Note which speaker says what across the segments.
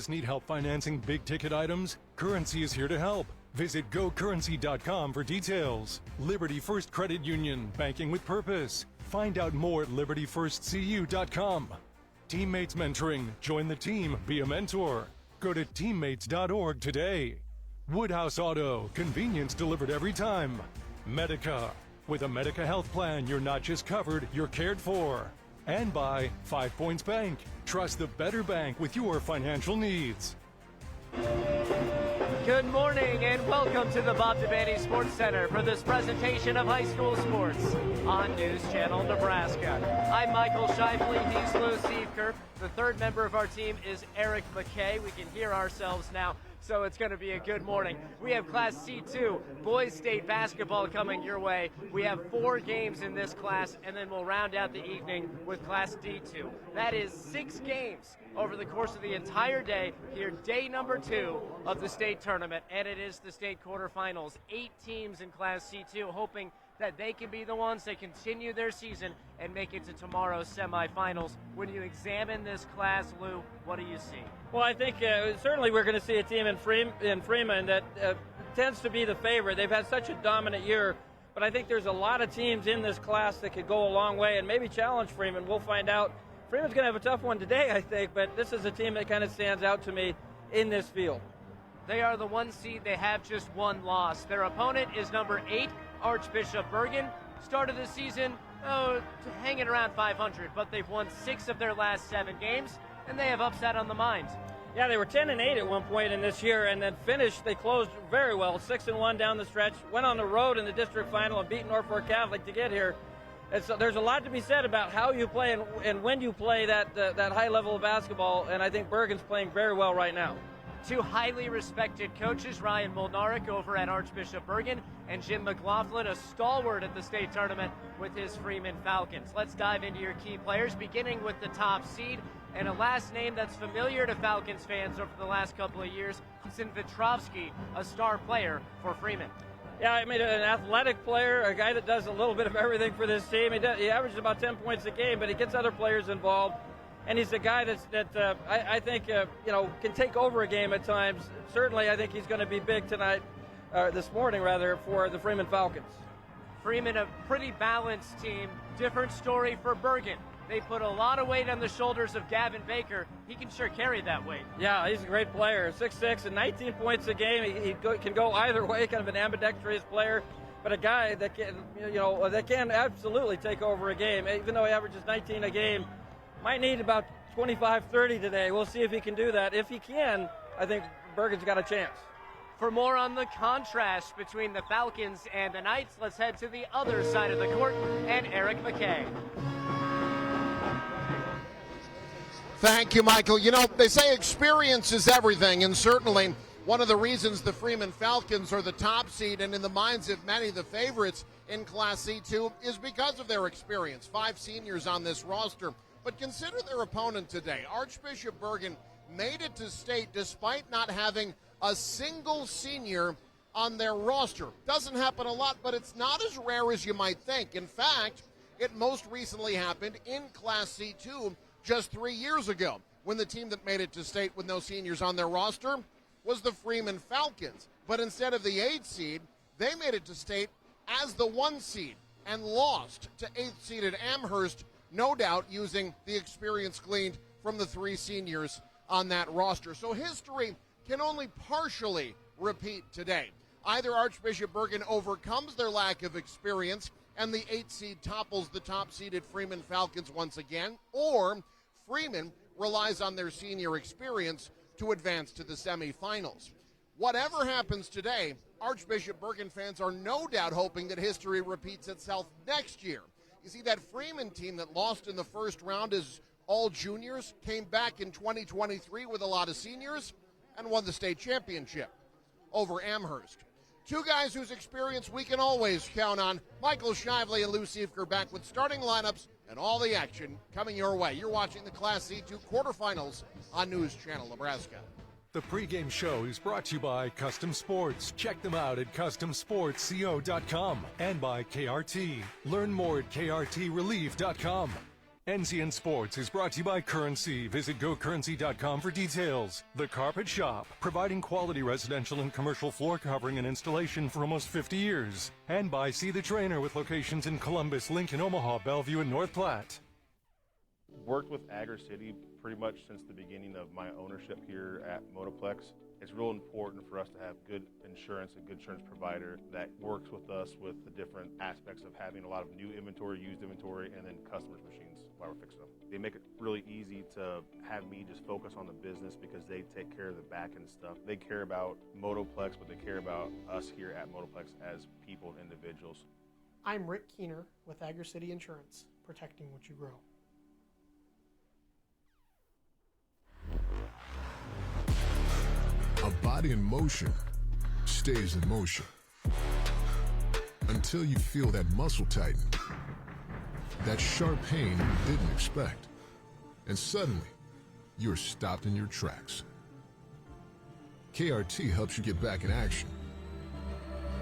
Speaker 1: Just need help financing big-ticket items? Currency is here to help. Visit gocurrency.com for details. Liberty First Credit Union, banking with purpose. Find out more at libertyfirstcu.com. Teammates Mentoring. Join the team, be a mentor. Go to teammates.org today. Woodhouse Auto. Convenience delivered every time. Medica. With a Medica health plan, you're not just covered, you're cared for. And by 5 Points Bank. Trust the better bank with your financial needs.
Speaker 2: Good morning and welcome to the Bob Devaney Sports Center for this presentation of high school sports on News Channel Nebraska. I'm Michael Shifley, he's Lou Sievker. The third member of our team is Eric McKay. We can hear ourselves now, so it's going to be a good morning. We have Class C2, Boys State basketball coming your way. We have 4 games in this class, and then we'll round out the evening with Class D2. That is 6 games over the course of the entire day. Here, day number 2 of the state tournament, and it is the state quarterfinals. 8 teams in Class C2 hoping that they can be the ones that continue their season and make it to tomorrow's semifinals. When you examine this class, Lou, what do you see?
Speaker 3: Well, I think certainly we're going to see a team in Freeman that tends to be the favorite. They've had such a dominant year, but I think there's a lot of teams in this class that could go a long way and maybe challenge Freeman. We'll find out. Freeman's going to have a tough one today, I think, but this is a team that kind of stands out to me in this field.
Speaker 2: They are the 1 seed. They have just 1 loss. Their opponent is number 8, Archbishop Bergan. Started the season hanging around 500, but they've won 6 of their last 7 games, and they have upset on the mind.
Speaker 3: Yeah, they were 10-8 at one point in this year, and then they closed very well, 6-1 down the stretch, went on the road in the district final and beat Norfolk Catholic to get here. And so there's a lot to be said about how you play and when you play that high level of basketball, and I think Bergan's playing very well right now.
Speaker 2: 2 highly respected coaches, Ryan Molnaric over at Archbishop Bergan, and Jim McLaughlin, a stalwart at the state tournament with his Freeman Falcons. Let's dive into your key players, beginning with the top seed, and a last name that's familiar to Falcons fans over the last couple of years, Hudson Vitrovsky, a star player for Freeman.
Speaker 3: Yeah, I mean, an athletic player, a guy that does a little bit of everything for this team. He averages about 10 points a game, but he gets other players involved. And he's a guy I think can take over a game at times. Certainly, I think he's going to be big tonight, this morning rather, for the Freeman Falcons.
Speaker 2: Freeman, a pretty balanced team. Different story for Bergan. They put a lot of weight on the shoulders of Gavin Baker. He can sure carry that weight. Yeah,
Speaker 3: he's a great player. 6'6" and 19 points a game. He can go either way, kind of an ambidextrous player. But a guy that can absolutely take over a game, even though he averages 19 a game. Might need about 25-30 today. We'll see if he can do that. If he can, I think Bergan's got a chance.
Speaker 2: For more on the contrast between the Falcons and the Knights, let's head to the other side of the court and Eric McKay.
Speaker 4: Thank you, Michael. You know, they say experience is everything, and certainly one of the reasons the Freeman Falcons are the top seed and in the minds of many the favorites in Class C2 is because of their experience. 5 seniors on this roster. But consider their opponent today. Archbishop Bergan made it to state despite not having a single senior on their roster. Doesn't happen a lot, but it's not as rare as you might think. In fact, it most recently happened in Class C2 just 3 years ago when the team that made it to state with no seniors on their roster was the Freeman Falcons. But instead of the 8th seed, they made it to state as the 1 seed and lost to 8th seeded Amherst, no doubt using the experience gleaned from the 3 seniors on that roster. So history can only partially repeat today. Either Archbishop Bergan overcomes their lack of experience and the 8th seed topples the top-seeded Freeman Falcons once again, or Freeman relies on their senior experience to advance to the semifinals. Whatever happens today, Archbishop Bergan fans are no doubt hoping that history repeats itself next year. You see, that Freeman team that lost in the first round as all juniors came back in 2023 with a lot of seniors and won the state championship over Amherst. 2 guys whose experience we can always count on. Michael Shively and Lou Sievker back with starting lineups and all the action coming your way. You're watching the Class C2 quarterfinals on News Channel Nebraska.
Speaker 1: The pregame show is brought to you by Custom Sports. Check them out at customsportsco.com and by KRT. Learn more at krtrelief.com. NCN Sports is brought to you by Currency. Visit GoCurrency.com for details. The Carpet Shop, providing quality residential and commercial floor covering and installation for almost 50 years. And by See the Trainer with locations in Columbus, Lincoln, Omaha, Bellevue, and North Platte.
Speaker 5: Worked with Agri City pretty much since the beginning of my ownership here at Motoplex. It's real important for us to have good insurance, a good insurance provider that works with us with the different aspects of having a lot of new inventory, used inventory, and then customers' machines while we're fixing them. They make it really easy to have me just focus on the business because they take care of the back end stuff. They care about Motoplex, but they care about us here at Motoplex as people and individuals.
Speaker 6: I'm Rick Keener with Agri City Insurance, protecting what you grow.
Speaker 7: A body in motion stays in motion until you feel that muscle tighten, that sharp pain you didn't expect, and suddenly you're stopped in your tracks. KRT helps you get back in action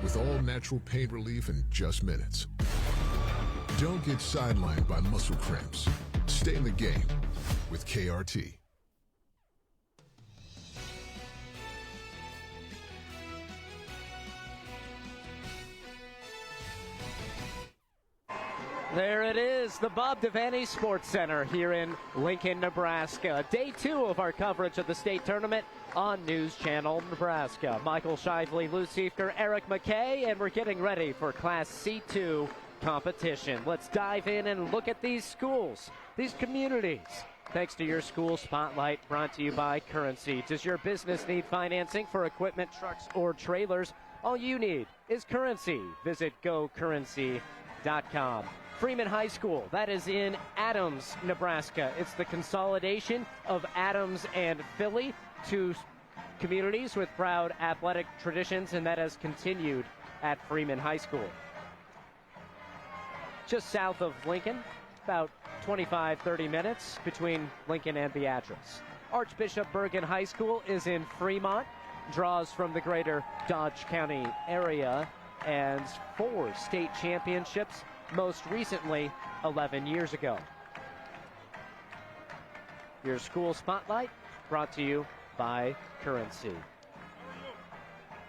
Speaker 7: with all natural pain relief in just minutes. Don't get sidelined by muscle cramps. Stay in the game with KRT.
Speaker 2: There it is, the Bob Devaney Sports Center here in Lincoln, Nebraska. Day 2 of our coverage of the state tournament on News Channel Nebraska. Michael Shively, Lou Siefker, Eric McKay, and we're getting ready for Class C2 competition. Let's dive in and look at these schools, these communities. Thanks to your school spotlight, brought to you by Currency. Does your business need financing for equipment, trucks, or trailers? All you need is Currency. Visit GoCurrency.com. Freeman High School, that is in Adams, Nebraska. It's the consolidation of Adams and Philly, two communities with proud athletic traditions, and that has continued at Freeman High School. Just south of Lincoln, about 25-30 minutes between Lincoln and Beatrice. Archbishop Bergan High School is in Fremont, draws from the greater Dodge County area, and 4 state championships, most recently 11 years ago. Your school spotlight brought to you by Currency.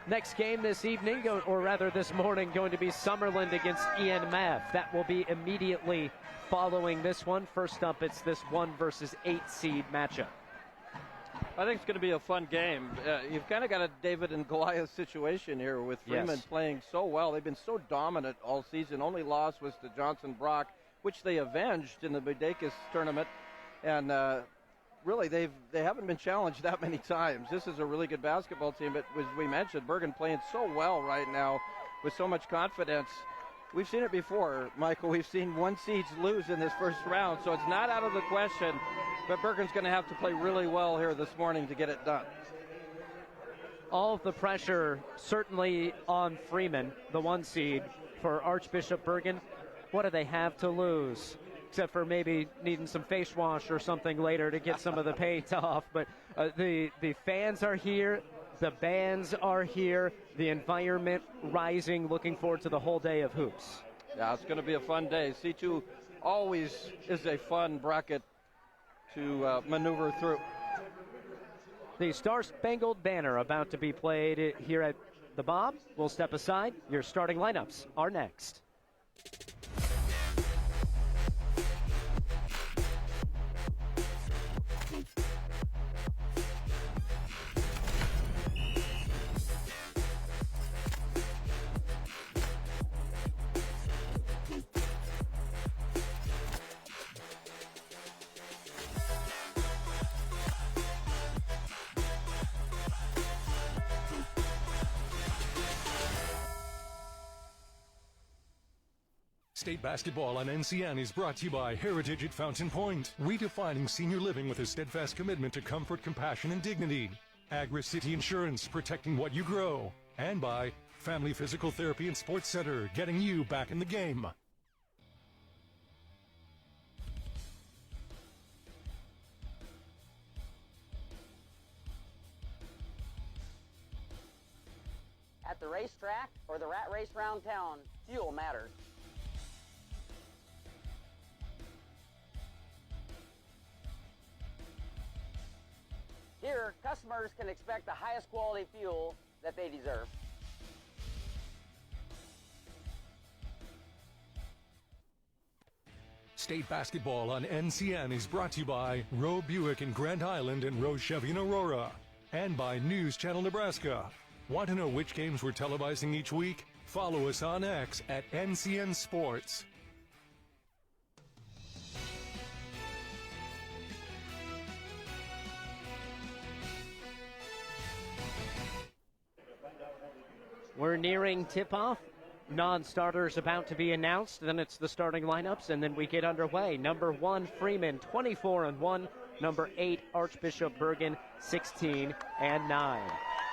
Speaker 2: Next game this evening, or rather this morning, going to be Summerland against ENMF. That will be immediately following this one. First up, it's this 1 versus 8 seed matchup.
Speaker 3: I think it's going to be a fun game. You've kind of got a David and Goliath situation here with Freeman playing so well. They've been so dominant all season. Only loss was to Johnson Brock, which they avenged in the Bodakis tournament. And really, they haven't been challenged that many times. This is a really good basketball team. But as we mentioned, Bergan playing so well right now with so much confidence. We've seen it before, Michael. We've seen 1 seeds lose in this first round, so it's not out of the question. But Bergan's going to have to play really well here this morning to get it done.
Speaker 2: All of the pressure certainly on Freeman, the 1 seed for Archbishop Bergan. What do they have to lose? Except for maybe needing some face wash or something later to get some of the paint off. But the fans are here. The bands are here. The environment rising. Looking forward to the whole day of hoops.
Speaker 3: Yeah, it's going to be a fun day. C2 always is a fun bracket to maneuver through.
Speaker 2: The Star-Spangled Banner about to be played here at the Bob. We'll step aside. Your starting lineups are next.
Speaker 1: State basketball on NCN is brought to you by Heritage at Fountain Point, redefining senior living with a steadfast commitment to comfort, compassion, and dignity. Agri City Insurance, protecting what you grow. And by Family Physical Therapy and Sports Center, getting you back in the game.
Speaker 8: At the racetrack or the rat race round town, fuel matters. customers can expect the highest quality fuel that they deserve.
Speaker 1: State basketball on NCN is brought to you by Roe Buick in Grand Island and Roe Chevy in Aurora, and by News Channel Nebraska. Want to know which games we're televising each week? Follow us on X at NCN Sports.
Speaker 2: We're nearing tip-off. Non-starters about to be announced. Then it's the starting lineups, and then we get underway. Number 1, Freeman, 24-1. Number 8, Archbishop Bergan, 16-9.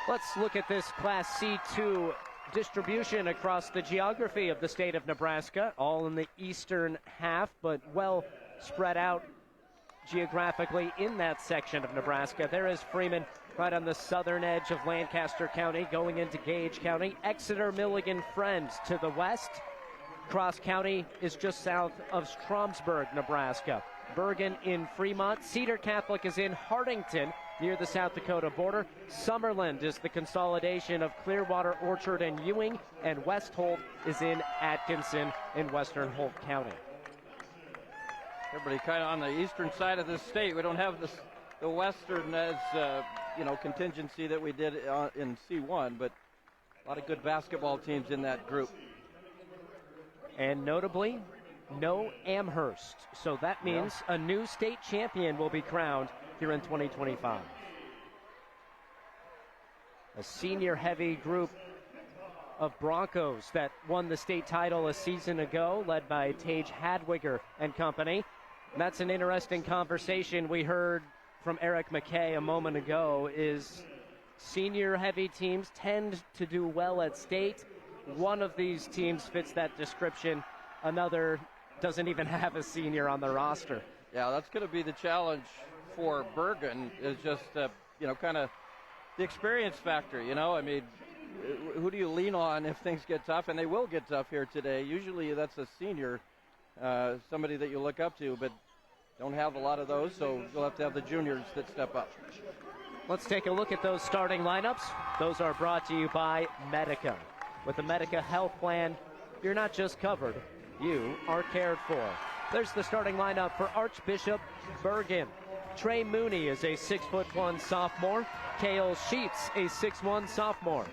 Speaker 2: Let's look at this Class C2 distribution across the geography of the state of Nebraska, all in the eastern half, but well spread out geographically in that section of Nebraska. There is Freeman right on the southern edge of Lancaster County, going into Gage County. Exeter, Milligan, Friends to the west. Cross County is just south of Stromsburg, Nebraska. Bergan in Fremont. Cedar Catholic is in Hardington, near the South Dakota border. Summerland is the consolidation of Clearwater, Orchard, and Ewing. And West Holt is in Atkinson in western Holt County.
Speaker 3: Everybody kind of on the eastern side of the state. We don't have the western as contingency that we did in C1, but a lot of good basketball teams in that group.
Speaker 2: And notably, no Amherst. So that means a new state champion will be crowned here in 2025. A senior-heavy group of Broncos that won the state title a season ago, led by Tage Hadwiger and company. And that's an interesting conversation we heard from Eric McKay a moment ago. Is senior-heavy teams tend to do well at state. One of these teams fits that description. Another doesn't even have a senior on the roster.
Speaker 3: Yeah, that's going to be the challenge for Bergan, is just, kind of the experience factor, I mean, who do you lean on if things get tough? And they will get tough here today. Usually that's a senior, somebody that you look up to, but don't have a lot of those, so you'll have to have the juniors that step up.
Speaker 2: Let's take a look at those starting lineups. Those are brought to you by Medica. With the Medica Health Plan, you're not just covered, you are cared for. There's the starting lineup for Archbishop Bergan. Trey Mooney is a 6'1" sophomore. Cale Sheets, a 6'1" sophomore.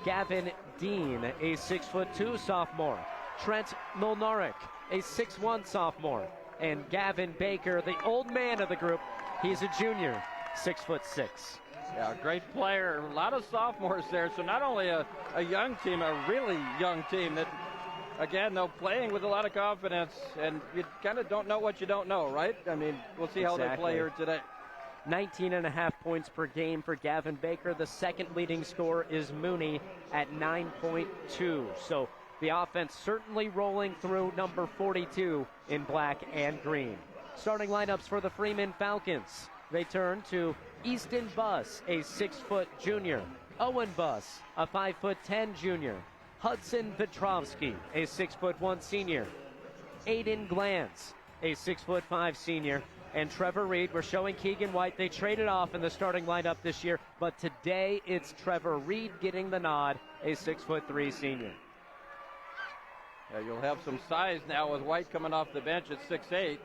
Speaker 2: Gavin Dean, a 6'2" sophomore. Trent Milnarek, a 6'1" sophomore. And Gavin Baker, the old man of the group, he's a junior, 6'6".
Speaker 3: Yeah, great player. A lot of sophomores there, so not only a young team, a really young team that, again, though, playing with a lot of confidence, and you kind of don't know what you don't know, right? I mean, we'll see how they play here today.
Speaker 2: 19.5 points per game for Gavin Baker. The second leading scorer is Mooney at 9.2. So the offense certainly rolling through number 42 in black and green. Starting lineups for the Freeman Falcons. They turn to Easton Buss, a 6' junior. Owen Buss, a 5'10" junior. Hudson Petrovsky, a 6'1" senior. Aiden Glantz, a 6'5" senior. And Trevor Reed, we're showing Keegan White. They traded off in the starting lineup this year, but today it's Trevor Reed getting the nod, a 6'3" senior.
Speaker 3: Yeah, you'll have some size now with White coming off the bench at 6'8".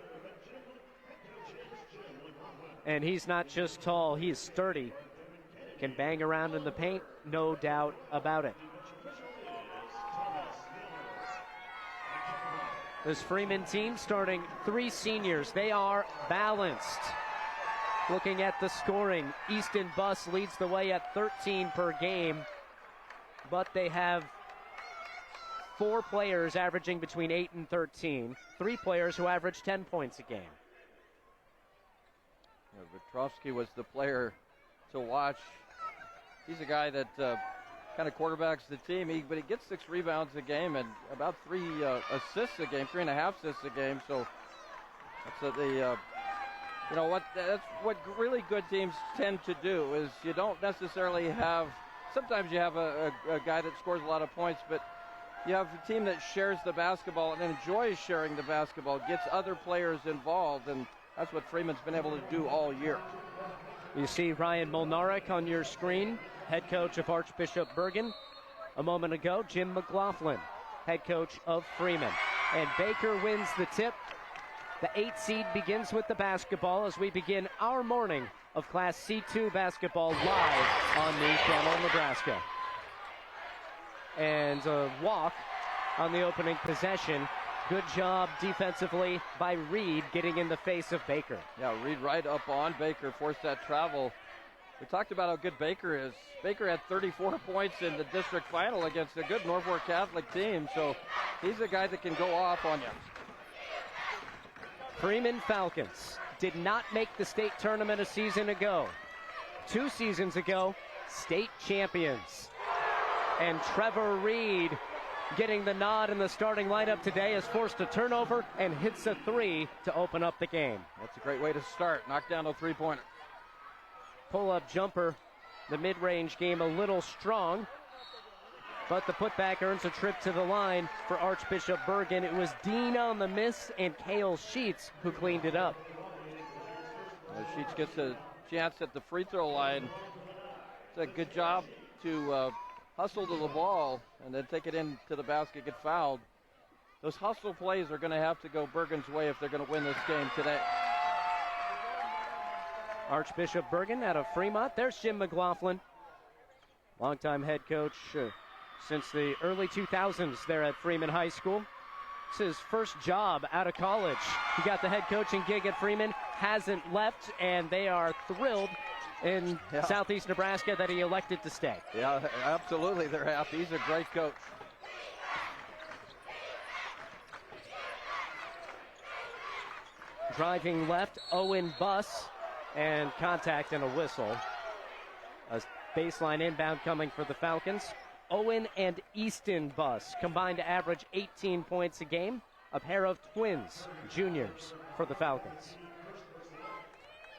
Speaker 2: And he's not just tall, he's sturdy. Can bang around in the paint, no doubt about it. This Freeman team starting 3 seniors. They are balanced. Looking at the scoring, Easton Buss leads the way at 13 per game, but they have 4 players averaging between 8 and 13. 3 players who average 10 points a game.
Speaker 3: Petrovsky was the player to watch. He's a guy that kind of quarterbacks the team, but he gets 6 rebounds a game and about 3 assists a game, 3.5 assists a game. So that's that's what really good teams tend to do, is you don't necessarily have. Sometimes you have a guy that scores a lot of points, but you have a team that shares the basketball and enjoys sharing the basketball, gets other players involved, and that's what Freeman's been able to do all year.
Speaker 2: You see Ryan Molnarek on your screen, head coach of Archbishop Bergan. A moment ago, Jim McLaughlin, head coach of Freeman. And Baker wins the tip. The 8th seed begins with the basketball as we begin our morning of Class C2 basketball live on News Channel Nebraska. And a walk on the opening possession. Good job defensively by Reed getting in the face of Baker.
Speaker 3: Yeah, Reed right up on Baker, forced that travel. We talked about how good Baker is. Baker had 34 points in the district final against a good Norfolk Catholic team, so he's a guy that can go off on you.
Speaker 2: Freeman Falcons did not make the state tournament a season ago. 2 seasons ago, state champions. And Trevor Reed, getting the nod in the starting lineup today, has forced a turnover and hits a 3 to open up the game.
Speaker 3: That's a great way to start. Knock down a 3-pointer.
Speaker 2: Pull-up jumper, the mid-range game a little strong, but the putback earns a trip to the line for Archbishop Bergan. It was Dean on the miss and Cale Sheets who cleaned it up.
Speaker 3: Sheets gets a chance at the free throw line. It's a good job to hustle to the ball and then take it into the basket, get fouled. Those hustle plays are going to have to go Bergan's way if they're going to win this game today.
Speaker 2: Archbishop Bergan out of Fremont. There's Jim McLaughlin, longtime head coach since the early 2000s there at Freeman High School. It's his first job out of college. He got the head coaching gig at Freeman, hasn't left, and they are thrilled in southeast Nebraska that he elected to stay.
Speaker 3: Yeah, absolutely, they're happy. He's a great coach.
Speaker 2: Driving left, Owen Buss, and contact and a whistle. A baseline inbound coming for the Falcons. Owen and Easton Buss combined to average 18 points a game. A pair of twins, juniors, for the Falcons.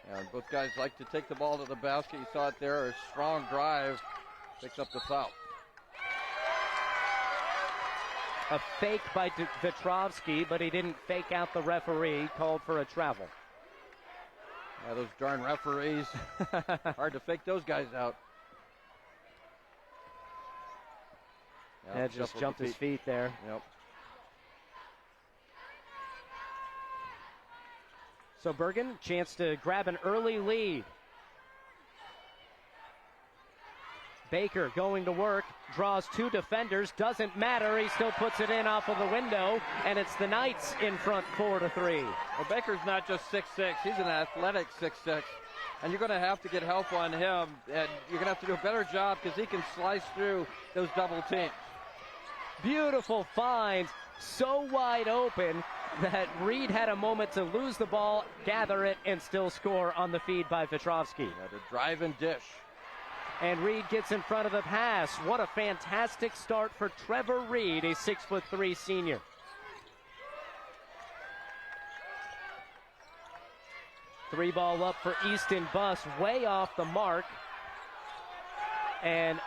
Speaker 3: Yeah, both guys like to take the ball to the basket. You saw it there, a strong drive, picks up the foul.
Speaker 2: A fake by Vetrovsky, but he didn't fake out the referee, called for a travel.
Speaker 3: Yeah, those darn referees. Hard to fake those guys out.
Speaker 2: Yeah, just jumped his feet there.
Speaker 3: Yep.
Speaker 2: So Bergan, chance to grab an early lead. Baker going to work, draws 2 defenders, doesn't matter, he still puts it in off of the window, and it's the Knights in front 4-3.
Speaker 3: Well, Baker's not just 6'6", he's an athletic 6'6", and you're going to have to get help on him, and you're going to have to do a better job because he can slice through those double teams.
Speaker 2: Beautiful find, so wide open that Reed had a moment to lose the ball, gather it, and still score on the feed by Vetrovsky.
Speaker 3: Yeah, the drive and dish.
Speaker 2: And Reed gets in front of the pass. What a fantastic start for Trevor Reed, a 6'3" senior. Three ball up for Easton Buss, way off the mark. And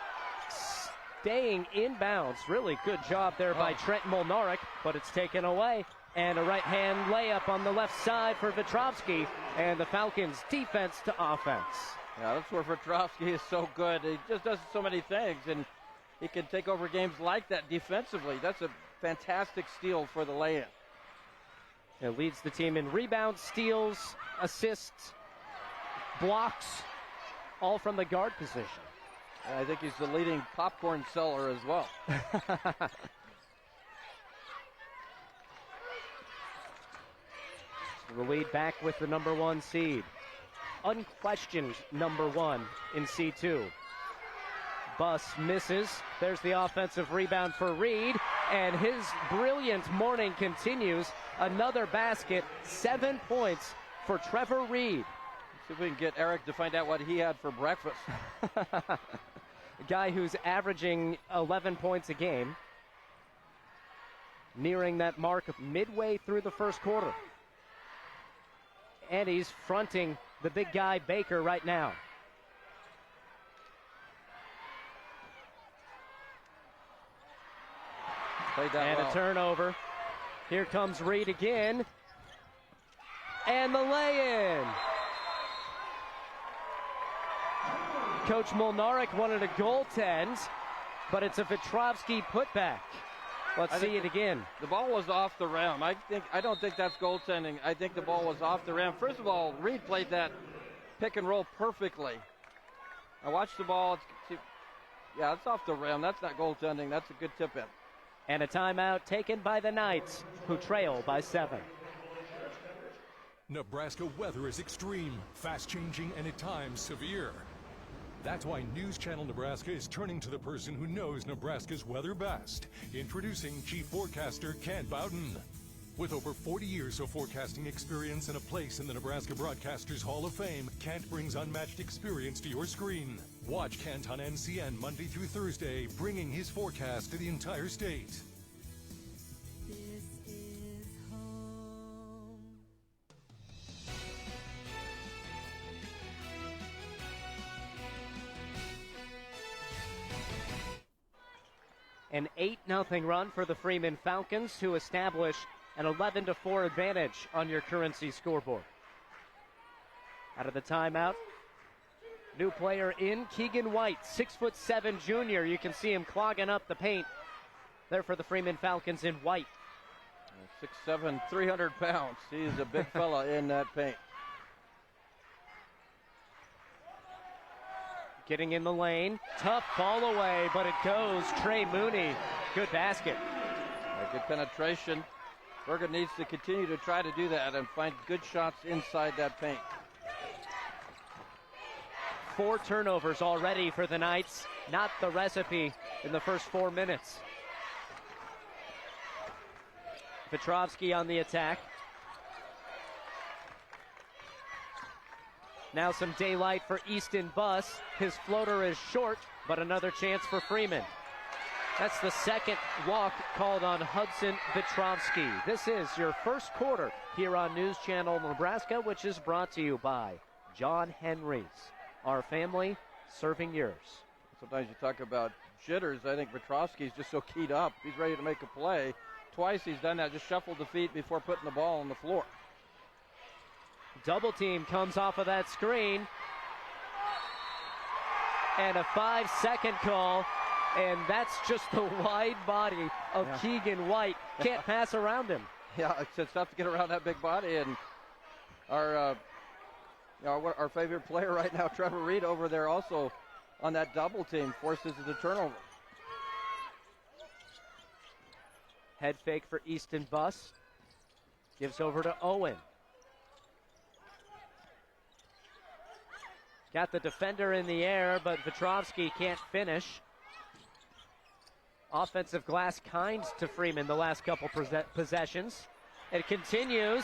Speaker 2: staying inbounds. Really good job there by Trent Molnarek, but it's taken away. And a right-hand layup on the left side for Vetrovsky. And the Falcons defense to offense.
Speaker 3: Yeah, that's where Vetrovsky is so good. He just does so many things, and he can take over games like that defensively. That's a fantastic steal for the lay-in.
Speaker 2: It leads the team in rebounds, steals, assists, blocks, all from the guard position.
Speaker 3: And I think he's the leading popcorn seller as well.
Speaker 2: The lead back with the number 1 seed. Unquestioned number 1 in C2. Buss misses. There's the offensive rebound for Reed, and his brilliant morning continues. Another basket, 7 points for Trevor Reed.
Speaker 3: See if we can get Eric to find out what he had for breakfast.
Speaker 2: A guy who's averaging 11 points a game, nearing that mark midway through the first quarter. And he's fronting the big guy Baker right now. And a turnover. Here comes Reed again. And the lay-in. Coach Molnarek wanted a goaltend, but it's a Vetrovsky putback. Let's see it again.
Speaker 3: The ball was off the rim. I don't think that's goaltending. I think the ball was off the rim. First of all, Reed played that pick and roll perfectly. I watched the ball. It's off the rim. That's not goaltending. That's a good tip in.
Speaker 2: And a timeout taken by the Knights, who trail by 7.
Speaker 1: Nebraska weather is extreme, fast-changing, and at times severe. That's why News Channel Nebraska is turning to the person who knows Nebraska's weather best. Introducing Chief Forecaster Kent Bowden. With over 40 years of forecasting experience and a place in the Nebraska Broadcasters Hall of Fame, Kent brings unmatched experience to your screen. Watch Kent on NCN Monday through Thursday, bringing his forecast to the entire state.
Speaker 2: An 8-0 run for the Freeman Falcons to establish an 11-4 advantage on your Currency scoreboard. Out of the timeout, new player in, Keegan White, 6'7" junior. You can see him clogging up the paint there for the Freeman Falcons in white.
Speaker 3: 6'7", 300 pounds. He's a big fella in that paint.
Speaker 2: Getting in the lane, tough ball away, but it goes. Trey Mooney, good basket.
Speaker 3: Good penetration. Bergan needs to continue to try to do that and find good shots inside that paint.
Speaker 2: 4 turnovers already for the Knights. Not the recipe in the first 4 minutes. Petrovsky on the attack. Now some daylight for Easton Buss. His floater is short, but another chance for Freeman. That's the second walk called on Hudson Vetrovsky. This is your first quarter here on News Channel Nebraska, which is brought to you by John Henry's. Our family serving yours.
Speaker 3: Sometimes you talk about jitters. I think Vetrovsky's just so keyed up. He's ready to make a play. Twice he's done that, just shuffled the feet before putting the ball on the floor.
Speaker 2: Double team comes off of that screen. And a 5-second call. And that's just the wide body of Keegan White. Can't pass around him.
Speaker 3: Yeah, it's tough to get around that big body. And our favorite player right now, Trevor Reed, over there also on that double team, forces the turnover.
Speaker 2: Head fake for Easton Buss. Gives over to Owen. Got the defender in the air, but Vetrovsky can't finish. Offensive glass kind to Freeman the last couple possessions. It continues.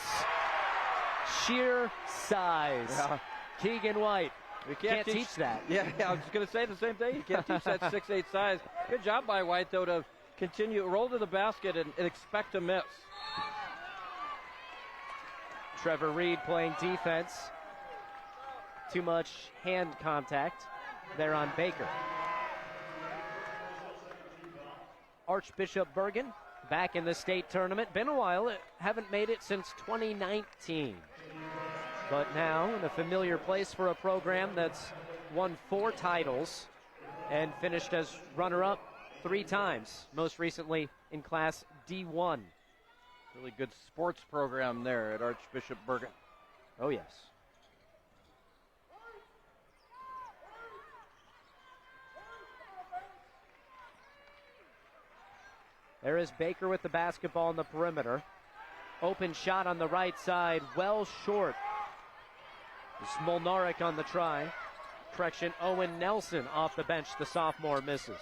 Speaker 2: Sheer size. Yeah. Keegan White.
Speaker 3: We can't teach
Speaker 2: that.
Speaker 3: Yeah, I was going to say the same thing. You can't teach that 6'8" size. Good job by White, though, to continue, roll to the basket and expect to miss.
Speaker 2: Trevor Reed playing defense. Too much hand contact there on Baker. Archbishop Bergan back in the state tournament. Been a while. Haven't made it since 2019. But now in a familiar place for a program that's won 4 titles and finished as runner-up 3 times, most recently in Class D1.
Speaker 3: Really good sports program there at Archbishop Bergan.
Speaker 2: Oh, yes. There is Baker with the basketball on the perimeter. Open shot on the right side, well short. Smolnarek on the try. Correction, Owen Nelson off the bench, the sophomore misses.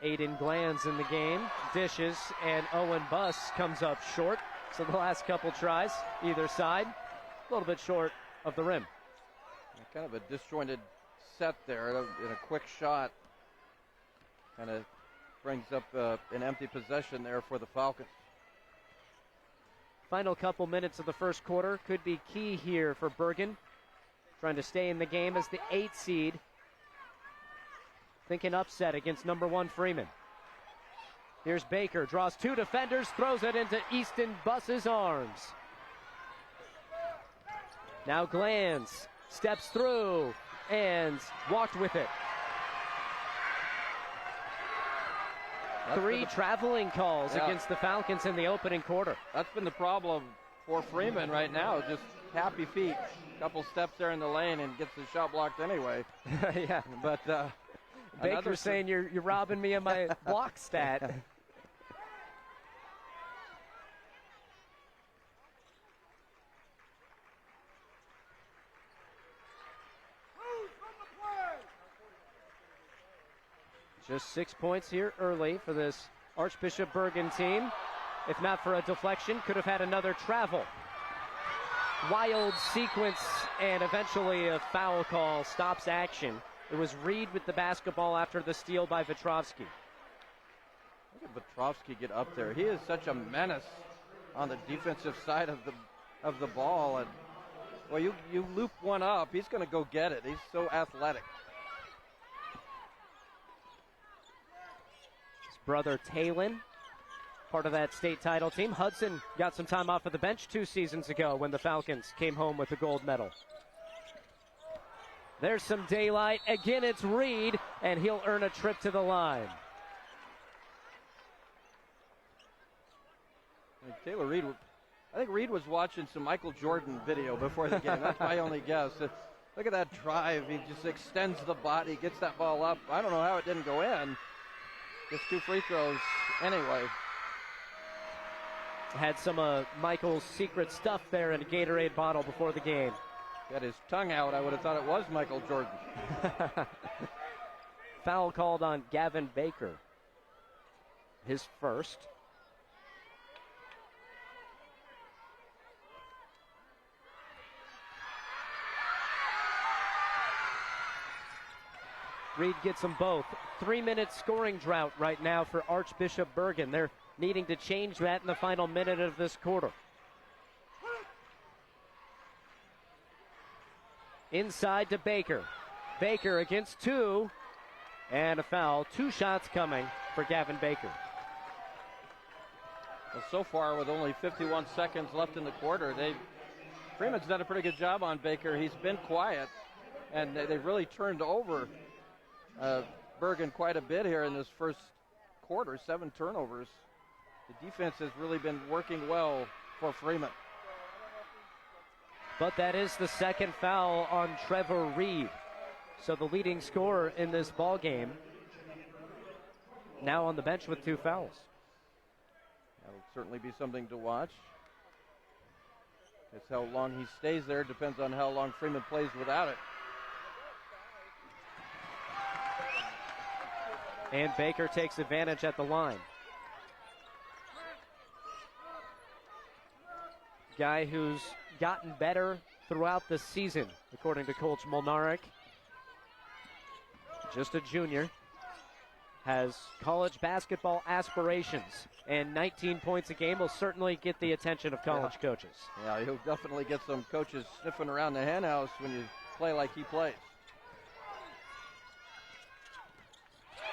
Speaker 2: Aiden Glanz in the game, dishes, and Owen Buss comes up short. So the last couple tries, either side, a little bit short of the rim.
Speaker 3: Kind of a disjointed set there in a quick shot. Kind of brings up an empty possession there for the Falcons.
Speaker 2: Final couple minutes of the first quarter could be key here for Bergan. Trying to stay in the game as the 8th seed. Thinking upset against number 1 Freeman. Here's Baker, draws 2 defenders, throws it into Easton Buss's arms. Now Glanz steps through and walked with it. Three traveling calls against the Falcons in the opening quarter.
Speaker 3: That's been the problem for Freeman right now, just happy feet. Couple steps there in the lane and gets the shot blocked anyway.
Speaker 2: Yeah,
Speaker 3: but
Speaker 2: Baker's saying you're robbing me of my block stat. Just 6 points here early for this Archbishop Bergan team. If not for a deflection, could have had another travel. Wild sequence, and eventually a foul call stops action. It was Reed with the basketball after the steal by Vetrovsky.
Speaker 3: Look at Vetrovsky get up there. He is such a menace on the defensive side of the ball. And well, you loop one up, he's going to go get it. He's so athletic.
Speaker 2: His brother Talon, part of that state title team. Hudson got some time off of the bench 2 seasons ago when the Falcons came home with the gold medal. There's some daylight. Again, it's Reed, and he'll earn a trip to the line.
Speaker 3: Taylor Reed, I think Reed was watching some Michael Jordan video before the game. That's my only guess. Look at that drive. He just extends the body, gets that ball up. I don't know how it didn't go in. Just 2 free throws anyway.
Speaker 2: Had some of Michael's secret stuff there in a Gatorade bottle before the game.
Speaker 3: Got his tongue out. I would have thought it was Michael Jordan.
Speaker 2: Foul called on Gavin Baker. His first. Reed gets them both. 3-minute scoring drought right now for Archbishop Bergan. They're needing to change that in the final minute of this quarter. Inside to Baker. Baker against 2. And a foul. 2 shots coming for Gavin Baker.
Speaker 3: Well, so far, with only 51 seconds left in the quarter, Freeman's done a pretty good job on Baker. He's been quiet, and they've really turned over Bergan quite a bit here in this first quarter. 7 turnovers. The defense has really been working well for Freeman.
Speaker 2: But that is the second foul on Trevor Reed. So the leading scorer in this ball game now on the bench with 2 fouls.
Speaker 3: That'll certainly be something to watch. Guess how long he stays there depends on how long Freeman plays without it.
Speaker 2: And Baker takes advantage at the line. Guy who's gotten better throughout the season, according to Coach Molnarek. Just a junior. Has college basketball aspirations. And 19 points a game will certainly get the attention of college coaches.
Speaker 3: Yeah, he'll definitely get some coaches sniffing around the henhouse when you play like he plays.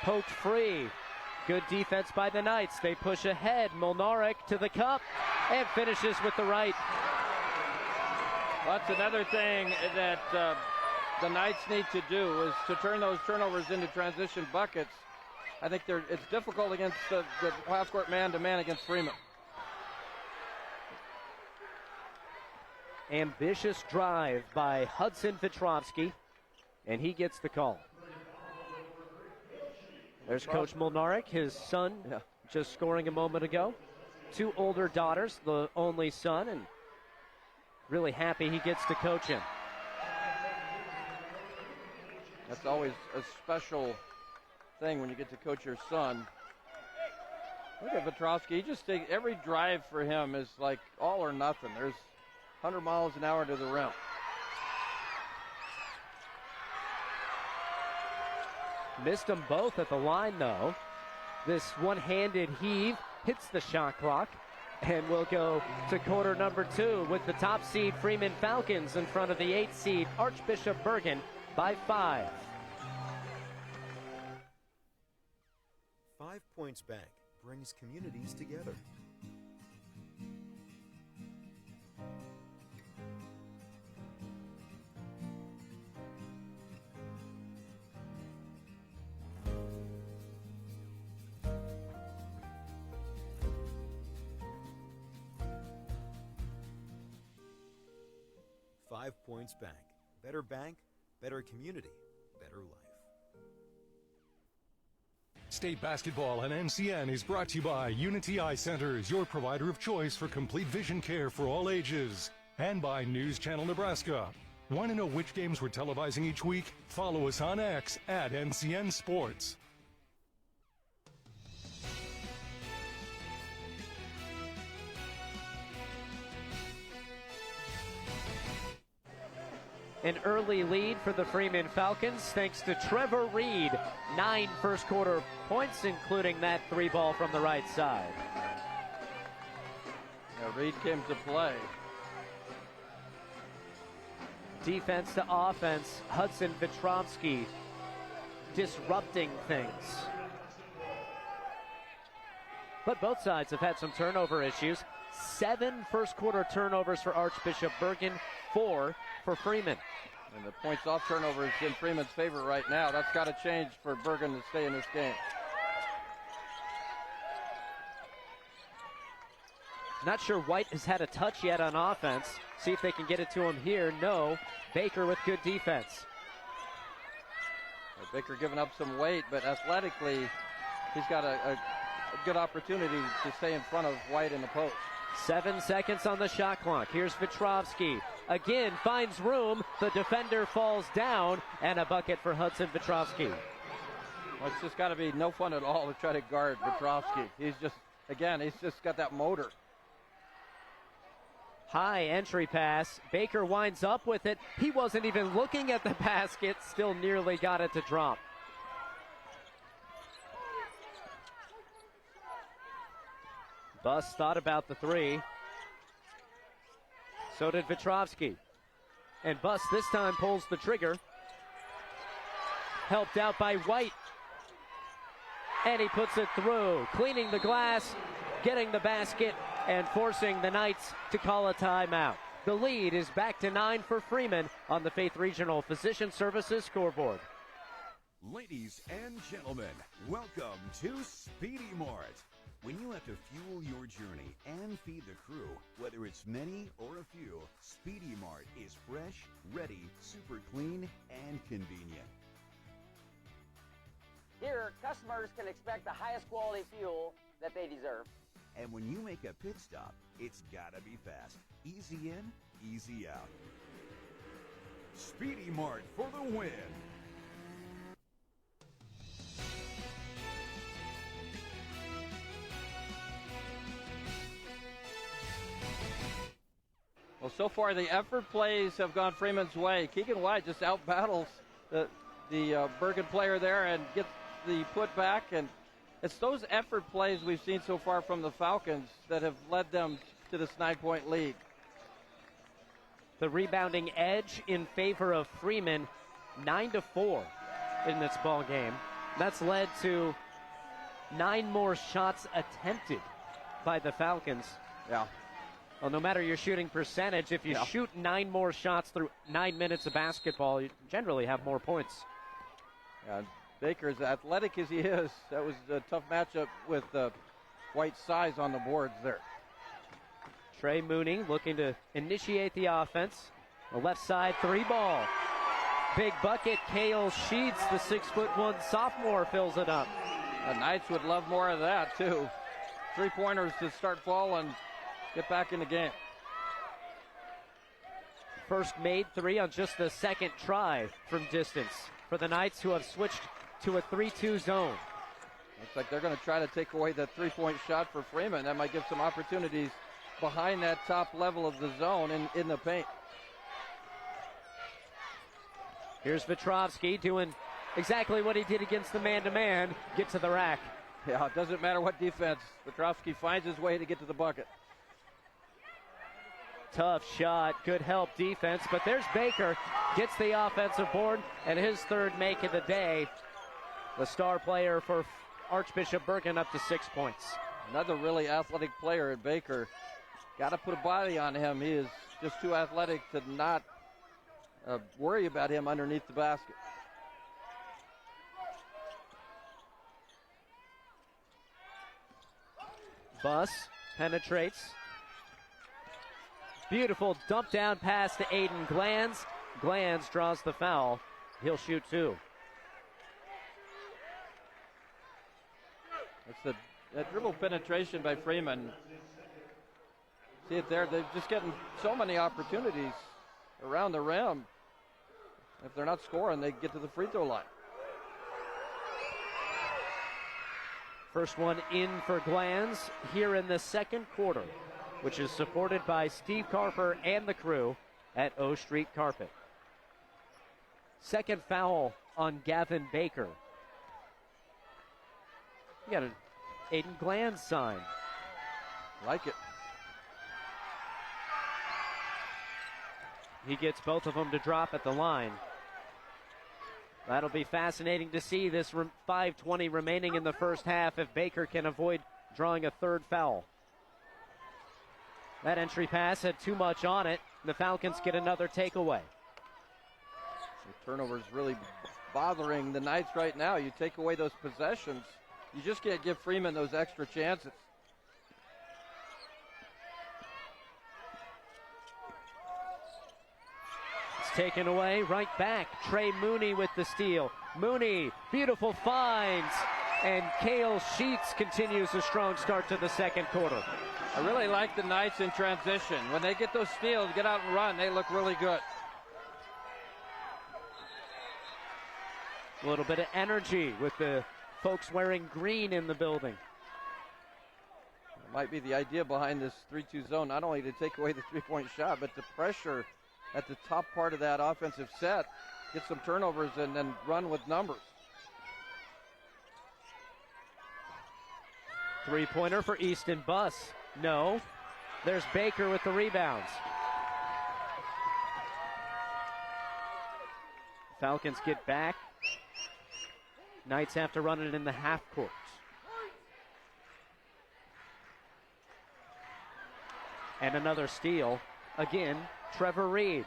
Speaker 2: Poked free. Good defense by the Knights. They push ahead. Molnarek to the cup and finishes with the right.
Speaker 3: That's another thing that the Knights need to do is to turn those turnovers into transition buckets. I think it's difficult against the half-court man-to-man against Freeman.
Speaker 2: Ambitious drive by Hudson Vetrovsky, and he gets the call. There's Coach Molnarek, his son, just scoring a moment ago. 2 older daughters, the only son, and really happy he gets to coach him.
Speaker 3: That's always a special thing when you get to coach your son. Look at Vetrovsky. Every drive for him is like all or nothing. There's 100 miles an hour to the rim.
Speaker 2: Missed them both at the line, though. This one-handed heave hits the shot clock. And we'll go to quarter number 2 with the top seed Freeman Falcons in front of the 8th seed Archbishop Bergan by 5.
Speaker 9: 5 Points Bank brings communities together. 5 Points Bank. Better bank, better community, better life.
Speaker 1: State basketball on NCN is brought to you by Unity Eye Centers, your provider of choice for complete vision care for all ages. And by News Channel Nebraska. Want to know which games we're televising each week? Follow us on X at NCN Sports.
Speaker 2: An early lead for the Freeman Falcons thanks to Trevor Reed. 9 first quarter points, including that 3-ball from the right side.
Speaker 3: Yeah, Reed came to play.
Speaker 2: Defense to offense, Hudson Vitrovsky disrupting things. But both sides have had some turnover issues. 7 first quarter turnovers for Archbishop Bergan, 4 for Freeman.
Speaker 3: And the points off turnover is in Freeman's favor right now. That's got to change for Bergan to stay in this game.
Speaker 2: Not sure White has had a touch yet on offense. See if they can get it to him here. No. Baker with good defense.
Speaker 3: Baker giving up some weight, but athletically, he's got a good opportunity to stay in front of White in the post.
Speaker 2: 7 seconds on the shot clock. Here's Vitrovsky. Again, finds room. The defender falls down, and a bucket for Hudson Vitrovsky.
Speaker 3: Well, it's just got to be no fun at all to try to guard Vitrovsky. He's just got that motor.
Speaker 2: High entry pass. Baker winds up with it. He wasn't even looking at the basket. Still nearly got it to drop. Buss thought about the 3. So did Vitrovsky. And Buss this time pulls the trigger. Helped out by White. And he puts it through. Cleaning the glass, getting the basket, and forcing the Knights to call a timeout. The lead is back to 9 for Freeman on the Faith Regional Physician Services scoreboard.
Speaker 10: Ladies and gentlemen, welcome to Speedy Mart. When you have to fuel your journey and feed the crew, whether it's many or a few, Speedy Mart is fresh, ready, super clean, and convenient.
Speaker 8: Here, customers can expect the highest quality fuel that they deserve.
Speaker 10: And when you make a pit stop, it's gotta be fast. Easy in, easy out. Speedy Mart for the win.
Speaker 3: Well, so far the effort plays have gone Freeman's way. Keegan White just out-battles the Bergan player there and gets the putback. And it's those effort plays we've seen so far from the Falcons that have led them to this 9-point lead.
Speaker 2: The rebounding edge in favor of Freeman, 9-4 in this ball game. That's led to 9 more shots attempted by the Falcons.
Speaker 3: Yeah.
Speaker 2: Well, no matter your shooting percentage, if you shoot 9 more shots through 9 minutes of basketball, you generally have more points.
Speaker 3: Yeah, Baker, as athletic as he is, that was a tough matchup with White's size on the boards there.
Speaker 2: Trey Mooney looking to initiate the offense. The left side 3-ball. Big bucket. Cale Sheets, the 6'1" sophomore, fills it up.
Speaker 3: The Knights would love more of that, too. 3-pointers to start falling. Get back in the game.
Speaker 2: First made 3 on just the second try from distance for the Knights, who have switched to a 3-2 zone.
Speaker 3: Looks like they're going to try to take away that 3-point shot for Freeman. That might give some opportunities behind that top level of the zone in the paint.
Speaker 2: Here's Vitrovsky doing exactly what he did against the man-to-man, get to the rack.
Speaker 3: Yeah, it doesn't matter what defense. Vitrovsky finds his way to get to the bucket.
Speaker 2: Tough shot, good help defense, but there's Baker, gets the offensive board, and his 3rd make of the day. The star player for Archbishop Bergan up to 6 points.
Speaker 3: Another really athletic player at Baker. Got to put a body on him. He is just too athletic to not worry about him underneath the basket.
Speaker 2: Buss penetrates. Beautiful dump down pass to Aiden Glanz. Glanz draws the foul. He'll shoot 2.
Speaker 3: It's that dribble penetration by Freeman. See it there? They're just getting so many opportunities around the rim. If they're not scoring, they get to the free throw line.
Speaker 2: First one in for Glanz here in the second quarter, which is supported by Steve Carper and the crew at O Street Carpet. Second foul on Gavin Baker. You got an Aiden Glanz sign.
Speaker 3: Like it.
Speaker 2: He gets both of them to drop at the line. That'll be fascinating to see, this 5:20 remaining in the first half, if Baker can avoid drawing a third foul. That entry pass had too much on it. The Falcons get another takeaway.
Speaker 3: The turnover's really bothering the Knights right now. You take away those possessions, you just can't give Freeman those extra chances.
Speaker 2: Taken away, right back. Trey Mooney with the steal. Mooney, beautiful finds. And Cale Sheets continues a strong start to the second quarter.
Speaker 3: I really like the Knights in transition. When they get those steals, get out and run, they look really good.
Speaker 2: A little bit of energy with the folks wearing green in the building.
Speaker 3: It might be the idea behind this 3-2 zone, not only to take away the three-point shot, but to pressure at the top part of that offensive set, get some turnovers, and then run with numbers.
Speaker 2: Three-pointer for Easton Buss. No. There's Baker with the rebounds. Falcons get back. Knights have to run it in the half court. And another steal. Again, Trevor Reed.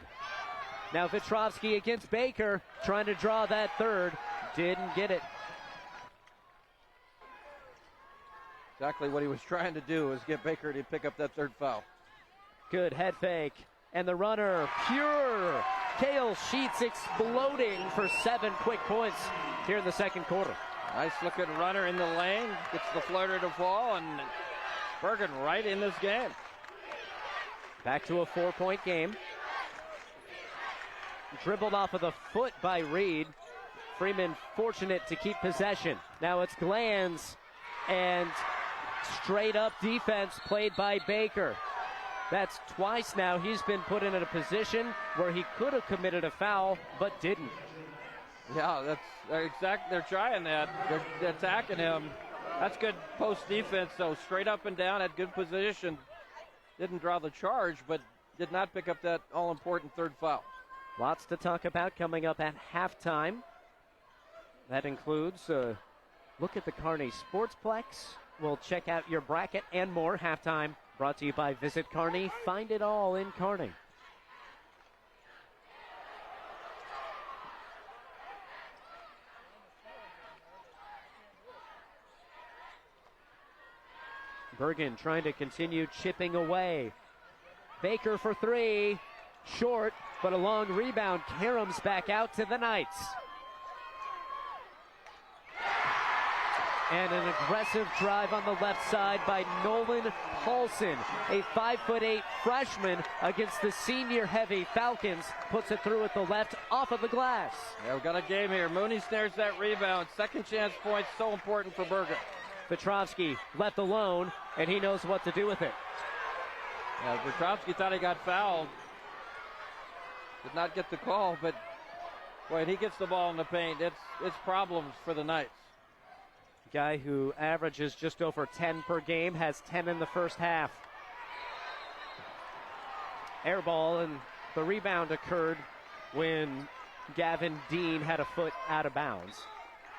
Speaker 2: Now Vitrovsky against Baker, trying to draw that third. Didn't get it.
Speaker 3: Exactly what he was trying to do, was get Baker to pick up that third foul.
Speaker 2: Good head fake. And the runner, pure. Cale Sheets exploding for 7 quick points here in the second quarter.
Speaker 3: Nice looking runner in the lane. Gets the floater to fall, and Bergan right in this game.
Speaker 2: Back to a 4-point game. Dribbled off of the foot by Reed. Freeman fortunate to keep possession. Now it's Glanz, and straight up defense played by Baker. That's twice now he's been put in a position where he could have committed a foul, but didn't.
Speaker 3: Yeah, that's exact. They're trying that. They're attacking him. That's good post defense, though. Straight up and down at good position. Didn't draw the charge, but did not pick up that all-important third foul.
Speaker 2: Lots to talk about coming up at halftime. That includes a look at the Kearney Sportsplex. We'll check out your bracket and more. Halftime brought to you by Visit Kearney. Find it all in Kearney. Bergan trying to continue chipping away. Baker for 3. Short, but a long rebound. Karams back out to the Knights. And an aggressive drive on the left side by Nolan Paulson, a 5'8" freshman against the senior-heavy Falcons. Puts it through at the left, off of the glass.
Speaker 3: Yeah, we've got a game here. Mooney snares that rebound. Second chance points, so important for Bergan.
Speaker 2: Vitrovsky left alone, and he knows what to do with it.
Speaker 3: Yeah, Vitrovsky thought he got fouled. Did not get the call, but boy, he gets the ball in the paint. It's problems for the Knights.
Speaker 2: Guy who averages just over 10 per game, has 10 in the first half. Air ball, and the rebound occurred when Gavin Dean had a foot out of bounds.